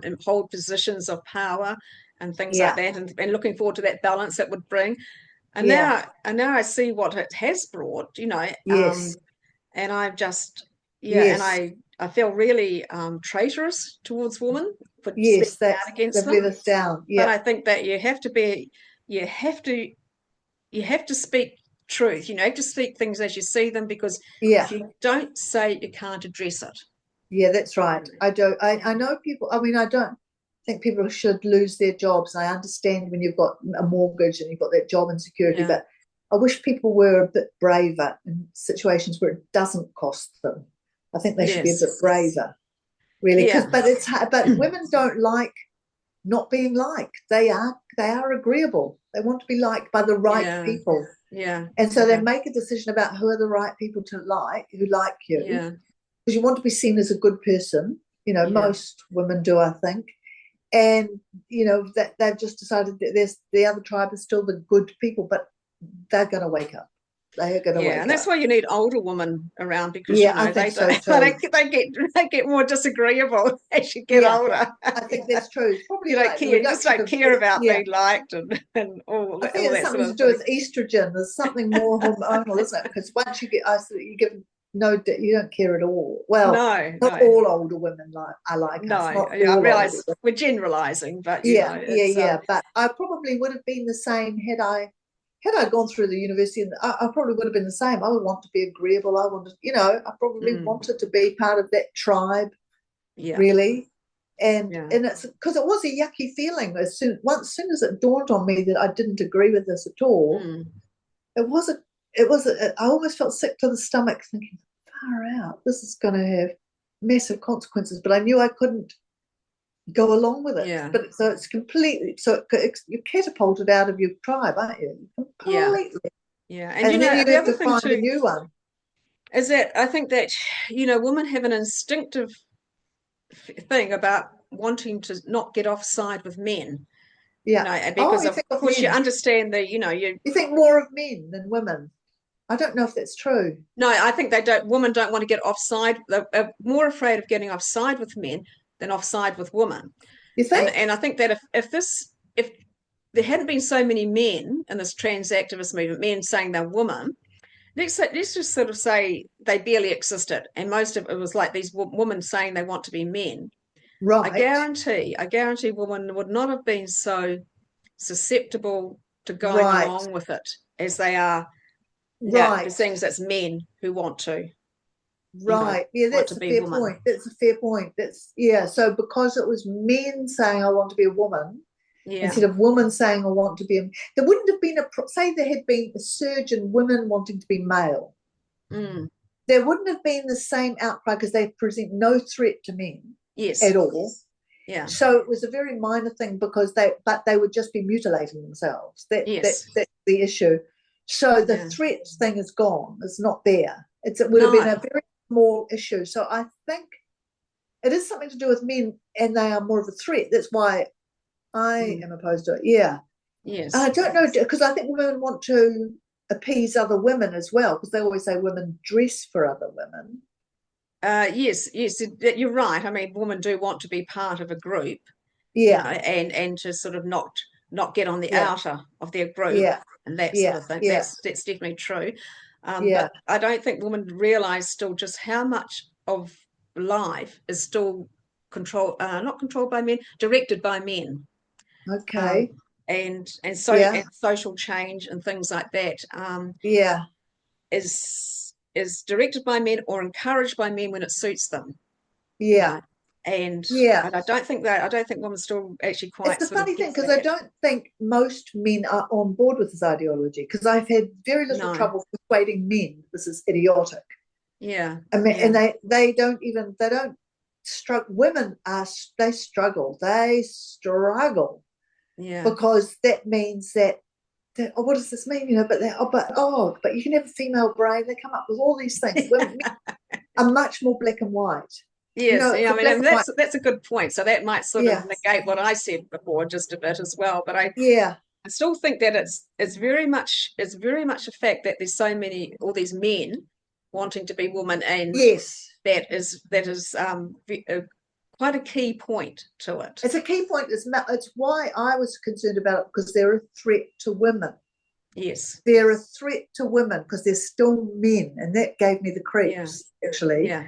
[SPEAKER 1] and hold positions of power and things like
[SPEAKER 2] Yeah.
[SPEAKER 1] that, and looking forward to that balance it would bring. And
[SPEAKER 2] Yeah.
[SPEAKER 1] now I see what it has brought,
[SPEAKER 2] Yes.
[SPEAKER 1] and I just, yeah, and
[SPEAKER 2] Yes.
[SPEAKER 1] I feel really traitorous towards women for
[SPEAKER 2] Yes.
[SPEAKER 1] speaking
[SPEAKER 2] That's
[SPEAKER 1] out against
[SPEAKER 2] they've
[SPEAKER 1] them.
[SPEAKER 2] let us down.
[SPEAKER 1] But
[SPEAKER 2] Yeah.
[SPEAKER 1] I think that you have to speak truth. You have to speak things as you see them, because if
[SPEAKER 2] Yeah.
[SPEAKER 1] you don't say it, you can't address it.
[SPEAKER 2] Yeah, that's right. I do. I know people. I mean, I don't think people should lose their jobs. And I understand when you've got a mortgage and you've got that job insecurity,
[SPEAKER 1] Yeah,
[SPEAKER 2] but I wish people were a bit braver in situations where it doesn't cost them. I think they should be a
[SPEAKER 1] yes,
[SPEAKER 2] bit braver, really.
[SPEAKER 1] yeah,
[SPEAKER 2] But women don't like not being liked. They are agreeable. They want to be liked by the right
[SPEAKER 1] yeah,
[SPEAKER 2] people.
[SPEAKER 1] yeah,
[SPEAKER 2] And so they
[SPEAKER 1] yeah,
[SPEAKER 2] make a decision about who are the right people to like, who like you,
[SPEAKER 1] yeah,
[SPEAKER 2] because you want to be seen as a good person.
[SPEAKER 1] yeah,
[SPEAKER 2] Most women do, I think. And that they've just decided that there's the other tribe is still the good people, but they're going to wake up. They are going to wake
[SPEAKER 1] and that's
[SPEAKER 2] up.
[SPEAKER 1] why you need older women around, because
[SPEAKER 2] Yeah, I think so too.
[SPEAKER 1] they get more disagreeable as you get
[SPEAKER 2] Yeah,
[SPEAKER 1] older.
[SPEAKER 2] I think that's true. It's probably
[SPEAKER 1] You don't
[SPEAKER 2] like the
[SPEAKER 1] care, you just
[SPEAKER 2] reduction
[SPEAKER 1] don't
[SPEAKER 2] of
[SPEAKER 1] care about
[SPEAKER 2] yeah.
[SPEAKER 1] being liked and
[SPEAKER 2] I think
[SPEAKER 1] all
[SPEAKER 2] it's
[SPEAKER 1] that sort
[SPEAKER 2] something to
[SPEAKER 1] of
[SPEAKER 2] do
[SPEAKER 1] thing.
[SPEAKER 2] with estrogen. There's something more hormonal, isn't it? Because once you get isolated, you give you don't care at all. Well,
[SPEAKER 1] No,
[SPEAKER 2] not
[SPEAKER 1] no,
[SPEAKER 2] all older women are like us.
[SPEAKER 1] no.
[SPEAKER 2] Not
[SPEAKER 1] Yeah, I
[SPEAKER 2] all older
[SPEAKER 1] realise
[SPEAKER 2] women.
[SPEAKER 1] we're generalising, but
[SPEAKER 2] Yeah,
[SPEAKER 1] it's
[SPEAKER 2] But I probably would have been the same had I gone through the university, and I probably would have been the same. I would want to be agreeable. I wanted, I probably wanted to be part of that tribe,
[SPEAKER 1] yeah,
[SPEAKER 2] really. And
[SPEAKER 1] yeah,
[SPEAKER 2] it's because it was a yucky feeling as soon as it dawned on me that I didn't agree with this at all. It was I almost felt sick to the stomach, thinking, far out, this is going to have massive consequences. But I knew I couldn't go along with it.
[SPEAKER 1] yeah,
[SPEAKER 2] But so it's completely, you're catapulted out of your tribe, aren't you?
[SPEAKER 1] yeah,
[SPEAKER 2] Completely.
[SPEAKER 1] yeah.
[SPEAKER 2] And then you
[SPEAKER 1] The
[SPEAKER 2] have
[SPEAKER 1] other
[SPEAKER 2] to
[SPEAKER 1] thing
[SPEAKER 2] find a
[SPEAKER 1] too
[SPEAKER 2] new one.
[SPEAKER 1] is that I think that women have an instinctive thing about wanting to not get offside with men.
[SPEAKER 2] Yeah. Oh,
[SPEAKER 1] Because
[SPEAKER 2] you
[SPEAKER 1] of
[SPEAKER 2] think of
[SPEAKER 1] course you
[SPEAKER 2] men.
[SPEAKER 1] understand that you.
[SPEAKER 2] You think more of men than women. I don't know if that's true.
[SPEAKER 1] No, I think they don't. Women don't want to get offside. They're more afraid of getting offside with men than offside with women.
[SPEAKER 2] You think?
[SPEAKER 1] And I think that if there hadn't been so many men in this trans activist movement, men saying they're women, let's just sort of say they barely existed, and most of it was like these women saying they want to be men.
[SPEAKER 2] Right.
[SPEAKER 1] I guarantee women would not have been so susceptible to going
[SPEAKER 2] Right.
[SPEAKER 1] along with it as they are. Yeah,
[SPEAKER 2] Right.
[SPEAKER 1] the things that's men who want to,
[SPEAKER 2] Right. Yeah,
[SPEAKER 1] want
[SPEAKER 2] that's
[SPEAKER 1] to
[SPEAKER 2] a
[SPEAKER 1] be
[SPEAKER 2] fair
[SPEAKER 1] women.
[SPEAKER 2] point. That's a fair point. Yeah. So because it was men saying I want to be a woman,
[SPEAKER 1] Yeah.
[SPEAKER 2] instead of women saying I want to be there wouldn't have been say there had been a surge in women wanting to be male. There wouldn't have been the same outcry because they present no threat to men at all.
[SPEAKER 1] Yeah.
[SPEAKER 2] So it was a very minor thing because they would just be mutilating themselves. That's the issue. So the threat thing is gone. It's not there. It would have been a very small issue. So I think it is something to do with men, and they are more of a threat. That's why I am opposed to it. Yeah.
[SPEAKER 1] Yes.
[SPEAKER 2] I don't know, because I think women want to appease other women as well, because they always say women dress for other women.
[SPEAKER 1] Yes, you're right. I mean, women do want to be part of a group, and to sort of not get on the outer of their group, and that sort of thing. That's definitely true. But I don't think women realise still just how much of life is still not controlled by men, directed by men.
[SPEAKER 2] Okay.
[SPEAKER 1] And social change and things like that. Is directed by men or encouraged by men when it suits them.
[SPEAKER 2] Yeah.
[SPEAKER 1] And I don't think women still actually quite.
[SPEAKER 2] It's the funny thing, because I don't think most men are on board with this ideology, because I've had very little trouble persuading men this is idiotic.
[SPEAKER 1] Yeah.
[SPEAKER 2] I mean, and they don't struggle. Women struggle. They struggle.
[SPEAKER 1] Yeah.
[SPEAKER 2] Because that means that what does this mean? But you can have a female brain. They come up with all these things. Women are much more black and white.
[SPEAKER 1] Yes, I mean, that's a good point. So that might sort of negate what I said before just a bit as well. But I still think that it's very much a fact that there's all these men wanting to be women, and that is quite a key point to it.
[SPEAKER 2] It's a key point. It's why I was concerned about it, because they're a threat to women.
[SPEAKER 1] Yes.
[SPEAKER 2] They're a threat to women because they're still men, and that gave me the creeps, actually.
[SPEAKER 1] Yeah.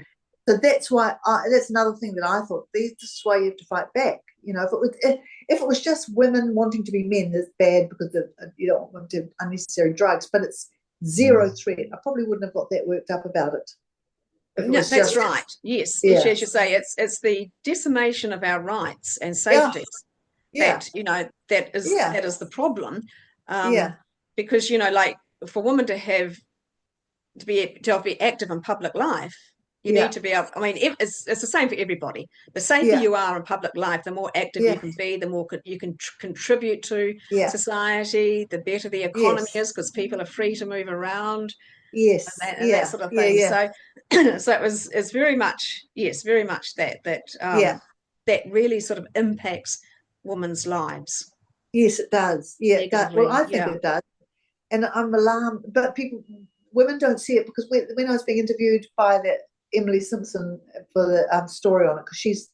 [SPEAKER 2] So that's why that's another thing that I thought, this is why you have to fight back. If it was just women wanting to be men, that's bad because you don't want to have unnecessary drugs, but it's zero threat. I probably wouldn't have got that worked up about it.
[SPEAKER 1] That's right. Yes. As you say, it's the decimation of our rights and safety that is the problem. Because like for women to be active in public life, you need to be able. I mean, it's the same for everybody. The safer you are in public life, the more active you can be, the more you can contribute to society, the better the economy is, because people are free to move around. And that sort of thing. So it's very much that really sort of impacts women's lives.
[SPEAKER 2] Yes, it does. Yeah, it does. Well, I think it does, and I'm alarmed. But people, women don't see it, because when I was being interviewed by Emily Simpson for the story on it, because she's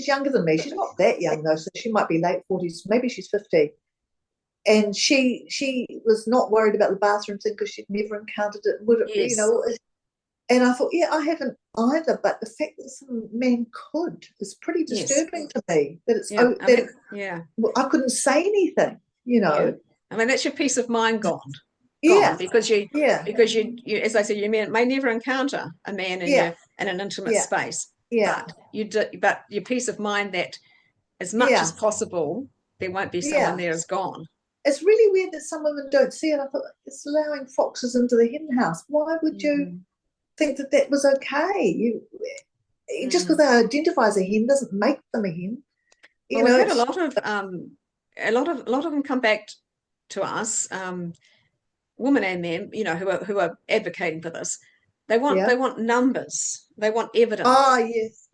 [SPEAKER 2] younger than me. She's not that young though, so she might be late 40s, maybe she's 50. And she was not worried about the bathroom thing because she'd never encountered it. Would it,
[SPEAKER 1] Yes.
[SPEAKER 2] And I thought, yeah, I haven't either. But the fact that some men could is pretty disturbing to me. That it's I couldn't say anything.
[SPEAKER 1] Yeah. I mean, that's your peace of mind gone.
[SPEAKER 2] Yeah.
[SPEAKER 1] Because you, as I said, you may never encounter a man in an intimate space.
[SPEAKER 2] Yeah.
[SPEAKER 1] But your peace of mind that as much as possible there won't be someone there is gone.
[SPEAKER 2] It's really weird that some women don't see it. I thought, it's allowing foxes into the hen house. Why would you think that was okay? Just because they identify as a hen doesn't make them a hen.
[SPEAKER 1] We've had a lot of them come back to us, women and men, who are advocating for this. They want numbers. They want evidence.
[SPEAKER 2] Oh yes.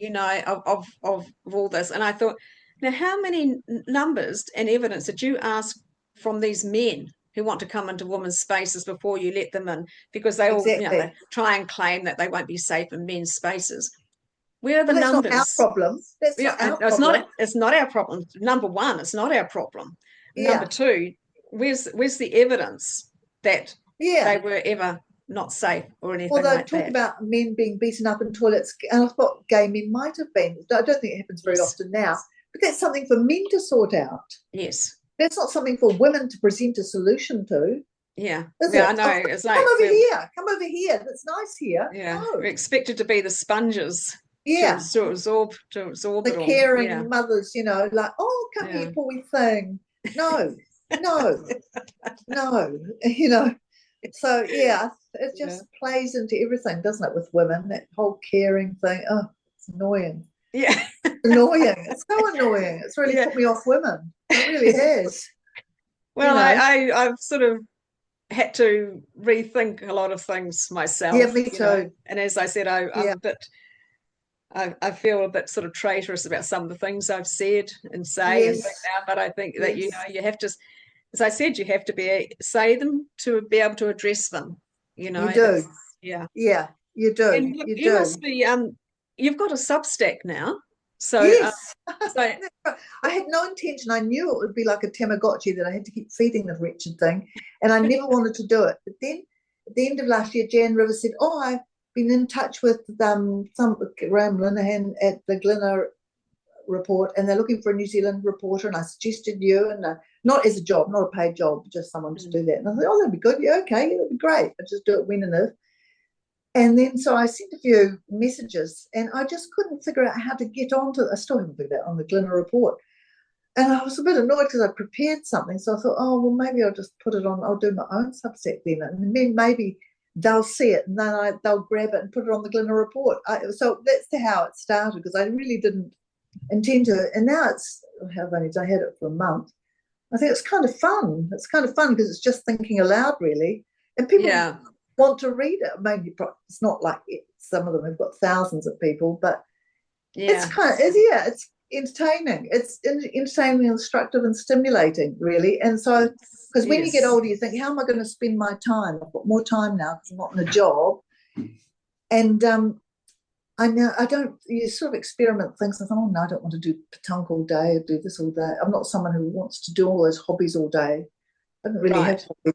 [SPEAKER 1] Of all this. And I thought, now how many numbers and evidence did you ask from these men who want to come into women's spaces before you let them in? Because they all they try and claim that they won't be safe in men's spaces. Where are the numbers?
[SPEAKER 2] That's not our problem. That's not our problem.
[SPEAKER 1] It's not our problem. Number one, it's not our problem. Number two, where's the evidence that they were ever not safe or anything like that?
[SPEAKER 2] Well, they talk about men being beaten up in toilets, and I thought gay men might have been. I don't think it happens very often now, but that's something for men to sort out.
[SPEAKER 1] Yes.
[SPEAKER 2] That's not something for women to present a solution to.
[SPEAKER 1] Yeah.
[SPEAKER 2] I know. It's like, come over here. That's nice here.
[SPEAKER 1] Yeah. No. We're expected to be the sponges.
[SPEAKER 2] Yeah.
[SPEAKER 1] To absorb
[SPEAKER 2] the caring mothers, like, oh, come here, poor wee thing. No. So it just plays into everything, doesn't it, with women, that whole caring thing. Oh, it's annoying.
[SPEAKER 1] Yeah.
[SPEAKER 2] Annoying. It's so annoying. It's really put me off women. It really has.
[SPEAKER 1] Well, I've sort of had to rethink a lot of things myself.
[SPEAKER 2] Yeah, me too.
[SPEAKER 1] And as I said, I'm a bit, I feel a bit sort of traitorous about some of the things I've said and say and think now, but I think that, you have to, as I said, you have to say them to be able to address them. You
[SPEAKER 2] do.
[SPEAKER 1] Yeah,
[SPEAKER 2] you do.
[SPEAKER 1] And look, you must be, you've got a Substack now. So,
[SPEAKER 2] I had no intention. I knew it would be like a Tamagotchi that I had to keep feeding the wretched thing, and I never wanted to do it. But then at the end of last year, Jan Rivers said, oh, I've been in touch with some Graham Linehan at the Glenna Report, and they're looking for a New Zealand reporter, and I suggested you, and not as a job, not a paid job, just someone to do that. And I thought, oh, that'd be good. Yeah, okay, that'd be great. I'd just do it when and if. And then so I sent a few messages, and I just couldn't figure out how to get onto it. I still haven't figured out on the Glenna Report. And I was a bit annoyed because I prepared something. So I thought, oh, well, maybe I'll just put it on. I'll do my own Substack then. And then maybe they'll see it, and then they'll grab it and put it on the Glenna Report. So that's how it started, because I really didn't intend to. And now I had it for a month. I think it's kind of fun. It's kind of fun because it's just thinking aloud, really. And people want to read it. Maybe it's not like some of them have got thousands of people, but it's it's entertaining. It's entertaining, instructive, and stimulating, really. And so, because when you get older, you think, how am I going to spend my time? I've got more time now because I'm not in a job. And you sort of experiment things. I thought, oh no, I don't want to do petanque all day or do this all day. I'm not someone who wants to do all those hobbies all day. I don't really have hobbies.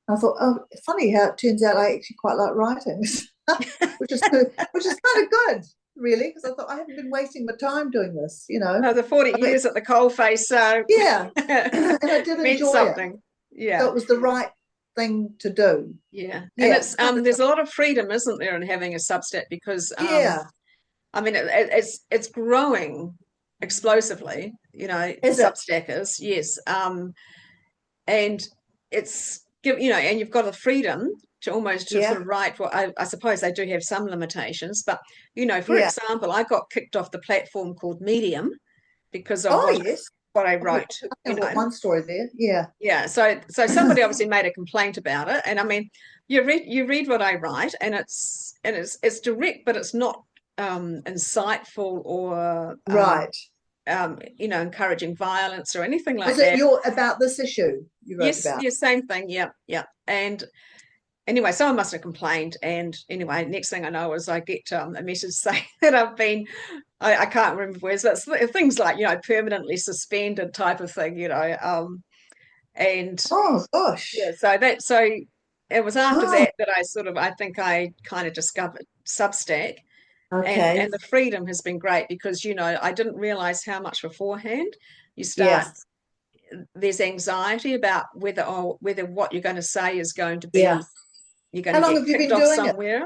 [SPEAKER 2] I thought, oh, funny how it turns out I actually quite like writing, which is kind of good, really, because I thought I haven't been wasting my time doing this,
[SPEAKER 1] No, the 40 years at the coalface, so
[SPEAKER 2] and I did enjoy
[SPEAKER 1] something.
[SPEAKER 2] It. Yeah, so it was the right thing to do.
[SPEAKER 1] Yeah, and it's there's a lot of freedom, isn't there, in having a Substack, because I mean it's growing explosively. Substack is and it's and you've got the freedom to almost sort of write. Well, I suppose they do have some limitations, but for example, I got kicked off the platform called Medium because of what I wrote.
[SPEAKER 2] One story there,
[SPEAKER 1] yeah. So somebody obviously made a complaint about it, and I mean, you read what I write, and it's direct, but it's not insightful or encouraging violence or anything like that.
[SPEAKER 2] Was it about this issue you wrote about?
[SPEAKER 1] Yes, same thing. Yeah. And anyway, someone must have complained, and anyway, next thing I know is I get a message saying that I've been, I can't remember words, but things like, permanently suspended type of thing, and
[SPEAKER 2] Oh gosh.
[SPEAKER 1] yeah, so it was after
[SPEAKER 2] Oh,
[SPEAKER 1] that I think I kind of discovered Substack,
[SPEAKER 2] okay.
[SPEAKER 1] and the freedom has been great because I didn't realize how much beforehand you start.
[SPEAKER 2] Yeah.
[SPEAKER 1] There's anxiety about whether what you're going to say is going to
[SPEAKER 2] Yeah.
[SPEAKER 1] be, you're going
[SPEAKER 2] How
[SPEAKER 1] to
[SPEAKER 2] long
[SPEAKER 1] get
[SPEAKER 2] have you
[SPEAKER 1] kicked
[SPEAKER 2] been
[SPEAKER 1] off
[SPEAKER 2] doing it?
[SPEAKER 1] somewhere.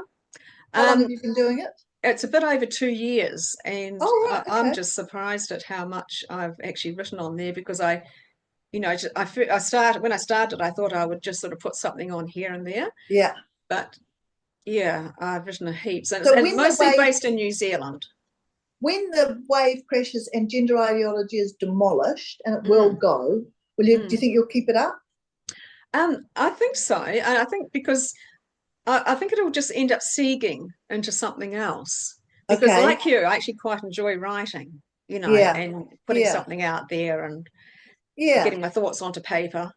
[SPEAKER 2] How long
[SPEAKER 1] Um,
[SPEAKER 2] have you been doing it?
[SPEAKER 1] it's a bit over 2 years, and
[SPEAKER 2] Oh, right.
[SPEAKER 1] I'm
[SPEAKER 2] Okay.
[SPEAKER 1] just surprised at how much I've actually written on there because I started when I started, I thought I would just sort of put something on here and there,
[SPEAKER 2] Yeah.
[SPEAKER 1] but yeah, I've written a heaps, and,
[SPEAKER 2] So
[SPEAKER 1] and mostly based in New Zealand.
[SPEAKER 2] when the wave crashes and gender ideology is demolished, and it will
[SPEAKER 1] Mm,
[SPEAKER 2] go, will you? Do you
[SPEAKER 1] mm.
[SPEAKER 2] think you'll keep it up?
[SPEAKER 1] I think so, and I think because I think it'll just end up segging into something else. Because,
[SPEAKER 2] Okay.
[SPEAKER 1] like you, I actually quite enjoy writing,
[SPEAKER 2] Yeah.
[SPEAKER 1] and putting
[SPEAKER 2] Yeah.
[SPEAKER 1] something out there and
[SPEAKER 2] Yeah.
[SPEAKER 1] getting my thoughts onto paper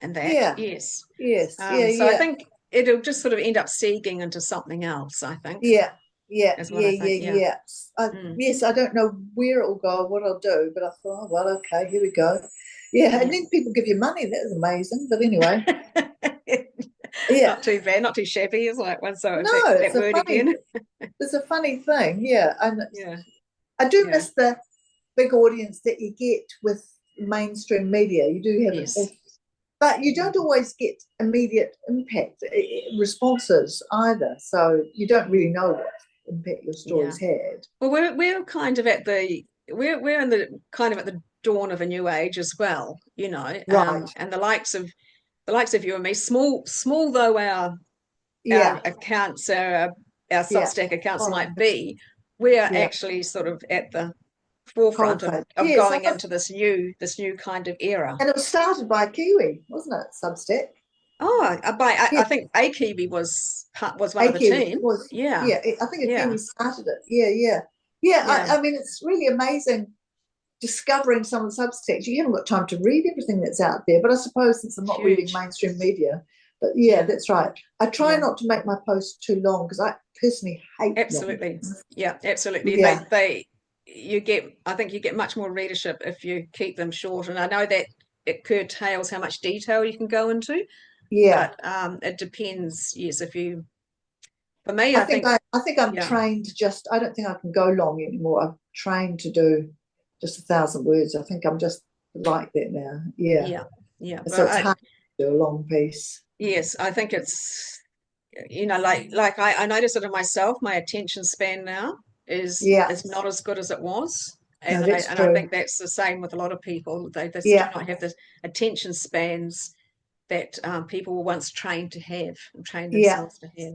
[SPEAKER 1] and that.
[SPEAKER 2] Yeah.
[SPEAKER 1] Yes.
[SPEAKER 2] Yes. Yeah.
[SPEAKER 1] So I
[SPEAKER 2] Yeah.
[SPEAKER 1] think it'll just sort of end up segging into something else, I think,
[SPEAKER 2] Yeah. Yeah.
[SPEAKER 1] is what
[SPEAKER 2] Yeah.
[SPEAKER 1] I
[SPEAKER 2] Yeah.
[SPEAKER 1] think. Yeah.
[SPEAKER 2] Yeah.
[SPEAKER 1] Mm.
[SPEAKER 2] Yes, I don't know where it will go or what I'll do, but I thought, oh, well, okay, here we go. Yeah, and
[SPEAKER 1] Yeah.
[SPEAKER 2] then people give you money. That is amazing. But anyway, yeah.
[SPEAKER 1] Not too bad, not too shabby, is like once I
[SPEAKER 2] No,
[SPEAKER 1] that word again.
[SPEAKER 2] it's a funny thing. Yeah, and
[SPEAKER 1] Yeah.
[SPEAKER 2] I do
[SPEAKER 1] Yeah.
[SPEAKER 2] miss the big audience that you get with mainstream media. You do have
[SPEAKER 1] Yes.
[SPEAKER 2] but you don't always get immediate impact responses either. So you don't really know what impact your
[SPEAKER 1] Yeah.
[SPEAKER 2] stories had.
[SPEAKER 1] Well, we're kind of at the we're in the kind of at the dawn of a new age as well,
[SPEAKER 2] Right.
[SPEAKER 1] and the likes of you and me, small though our
[SPEAKER 2] Yeah.
[SPEAKER 1] accounts, our
[SPEAKER 2] Yeah.
[SPEAKER 1] Substack accounts
[SPEAKER 2] Oh,
[SPEAKER 1] might be, we are
[SPEAKER 2] yeah.
[SPEAKER 1] actually sort of at the forefront of,
[SPEAKER 2] Coalface.
[SPEAKER 1] of
[SPEAKER 2] Yes.
[SPEAKER 1] going into this new kind of era.
[SPEAKER 2] And it was started by a Kiwi, wasn't it? Substack.
[SPEAKER 1] Oh, I
[SPEAKER 2] Yeah.
[SPEAKER 1] think a Kiwi was one
[SPEAKER 2] A
[SPEAKER 1] of the
[SPEAKER 2] Kiwi
[SPEAKER 1] team.
[SPEAKER 2] was.
[SPEAKER 1] Yeah,
[SPEAKER 2] Yeah. I think a
[SPEAKER 1] yeah,
[SPEAKER 2] Kiwi started it. Yeah. Yeah. Yeah.
[SPEAKER 1] yeah,
[SPEAKER 2] I mean, it's really amazing discovering some of the substacks. You haven't got time to read everything that's out there, but I suppose since I'm not reading
[SPEAKER 1] huge.
[SPEAKER 2] mainstream media, but yeah,
[SPEAKER 1] Yeah,
[SPEAKER 2] that's right. I try
[SPEAKER 1] yeah,
[SPEAKER 2] not to make my posts too long because I personally hate long.
[SPEAKER 1] absolutely. Yeah, absolutely.
[SPEAKER 2] Yeah,
[SPEAKER 1] I think you get much more readership if you keep them short. And I know that it curtails how much detail you can go into,
[SPEAKER 2] yeah.
[SPEAKER 1] but it depends. Yes, for me,
[SPEAKER 2] I
[SPEAKER 1] I
[SPEAKER 2] think
[SPEAKER 1] think,
[SPEAKER 2] I'm
[SPEAKER 1] yeah,
[SPEAKER 2] trained to just. I don't think I can go long anymore. I'm trained to do just 1,000 words. I think I'm just like that now. Yeah,
[SPEAKER 1] yeah, yeah.
[SPEAKER 2] so
[SPEAKER 1] But
[SPEAKER 2] it's hard to do a long piece.
[SPEAKER 1] yes, I think it's, like I notice it in myself. My attention span now
[SPEAKER 2] Yeah,
[SPEAKER 1] is not as good as it was.
[SPEAKER 2] no,
[SPEAKER 1] And I,
[SPEAKER 2] that's
[SPEAKER 1] and I
[SPEAKER 2] true.
[SPEAKER 1] think that's the same with a lot of people. They just do
[SPEAKER 2] Yeah,
[SPEAKER 1] not have the attention spans that people were once trained to have and trained
[SPEAKER 2] yeah.
[SPEAKER 1] themselves to have.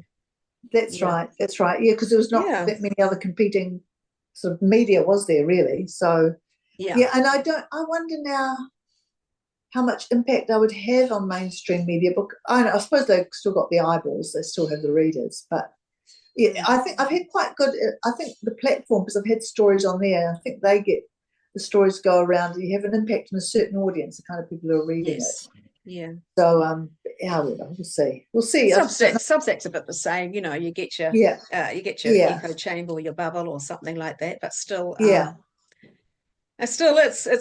[SPEAKER 2] That's
[SPEAKER 1] Yeah.
[SPEAKER 2] right. That's right. Yeah, because there was not
[SPEAKER 1] Yeah.
[SPEAKER 2] that many other competing sort of media, was there really? So
[SPEAKER 1] Yeah.
[SPEAKER 2] yeah, and I wonder now how much impact I would have on mainstream media. But I suppose they've still got the eyeballs, they still have the readers. But yeah,
[SPEAKER 1] Mm.
[SPEAKER 2] I think I've had quite good. I think the platform, because I've had stories on there, I think they get the stories go around. And you have an impact on a certain audience, the kind of people who are reading it.
[SPEAKER 1] Yes. Yeah.
[SPEAKER 2] So yeah, we'll see. We'll see. I just don't know.
[SPEAKER 1] Subsect's a bit the same. You get your
[SPEAKER 2] Yeah,
[SPEAKER 1] you get your
[SPEAKER 2] yeah,
[SPEAKER 1] echo chamber or your bubble or something like that, but still,
[SPEAKER 2] yeah.
[SPEAKER 1] it's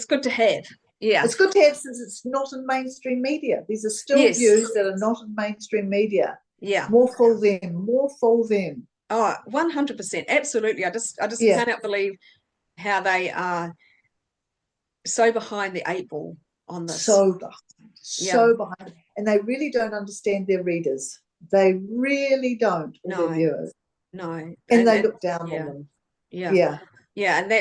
[SPEAKER 1] good to have. Yeah.
[SPEAKER 2] It's good to have since it's not in mainstream media. These are still
[SPEAKER 1] Yes.
[SPEAKER 2] views that are not in mainstream media.
[SPEAKER 1] Yeah.
[SPEAKER 2] More for them, more for them.
[SPEAKER 1] Oh, 100%. Absolutely. I just
[SPEAKER 2] Yeah,
[SPEAKER 1] cannot believe how they are so behind the eight ball on this.
[SPEAKER 2] so behind,
[SPEAKER 1] Yeah.
[SPEAKER 2] so behind. And they really don't understand their readers. They really don't, or their
[SPEAKER 1] No,
[SPEAKER 2] viewers.
[SPEAKER 1] no.
[SPEAKER 2] And they
[SPEAKER 1] And
[SPEAKER 2] look down on
[SPEAKER 1] yeah,
[SPEAKER 2] them.
[SPEAKER 1] yeah,
[SPEAKER 2] Yeah,
[SPEAKER 1] yeah. And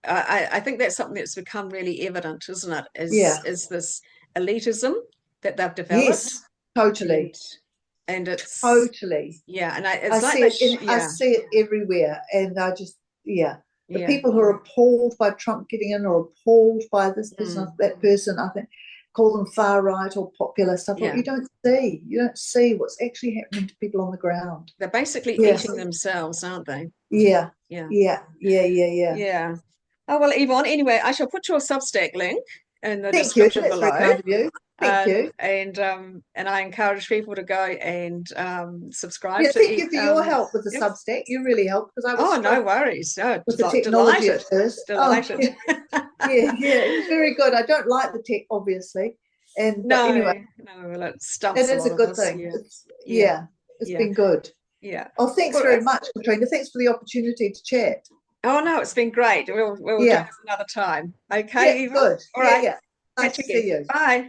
[SPEAKER 1] I think that's something that's become really evident, isn't it?
[SPEAKER 2] yeah.
[SPEAKER 1] Is this elitism that they've developed,
[SPEAKER 2] Yes,
[SPEAKER 1] and
[SPEAKER 2] totally,
[SPEAKER 1] and it's
[SPEAKER 2] totally.
[SPEAKER 1] yeah, and
[SPEAKER 2] I
[SPEAKER 1] it's like
[SPEAKER 2] see
[SPEAKER 1] they
[SPEAKER 2] it in, I
[SPEAKER 1] yeah,
[SPEAKER 2] see it everywhere. And I just, yeah. The
[SPEAKER 1] yeah.
[SPEAKER 2] people who are appalled by Trump getting in or appalled by this person,
[SPEAKER 1] Mm,
[SPEAKER 2] that person, I think, call them far right or populist. I thought
[SPEAKER 1] yeah.
[SPEAKER 2] you don't see what's actually happening to people on the ground.
[SPEAKER 1] They're basically
[SPEAKER 2] Yeah,
[SPEAKER 1] eating themselves, aren't they?
[SPEAKER 2] yeah,
[SPEAKER 1] Yeah.
[SPEAKER 2] yeah, yeah, yeah, yeah.
[SPEAKER 1] Yeah. Oh, well, Yvonne, anyway, I shall put your Substack link in the
[SPEAKER 2] Thank you.
[SPEAKER 1] description
[SPEAKER 2] That's very
[SPEAKER 1] below.
[SPEAKER 2] kind of you. Thank you.
[SPEAKER 1] And I encourage people to go and subscribe to
[SPEAKER 2] thank you for your help with the
[SPEAKER 1] yep.
[SPEAKER 2] Substack. You really helped because I was
[SPEAKER 1] no worries. Oh,
[SPEAKER 2] with the technology
[SPEAKER 1] delighted.
[SPEAKER 2] at first.
[SPEAKER 1] Delighted.
[SPEAKER 2] It was very good. I don't like the tech, obviously. But anyway,
[SPEAKER 1] well, it stumps
[SPEAKER 2] it is a good thing. It's been good.
[SPEAKER 1] Yeah.
[SPEAKER 2] Oh, thanks very much, Katrina. Thanks for the opportunity to chat.
[SPEAKER 1] Oh no, it's been great. We'll do this another time. Okay, Eva?
[SPEAKER 2] Good.
[SPEAKER 1] All right.
[SPEAKER 2] Nice to see you.
[SPEAKER 1] Bye.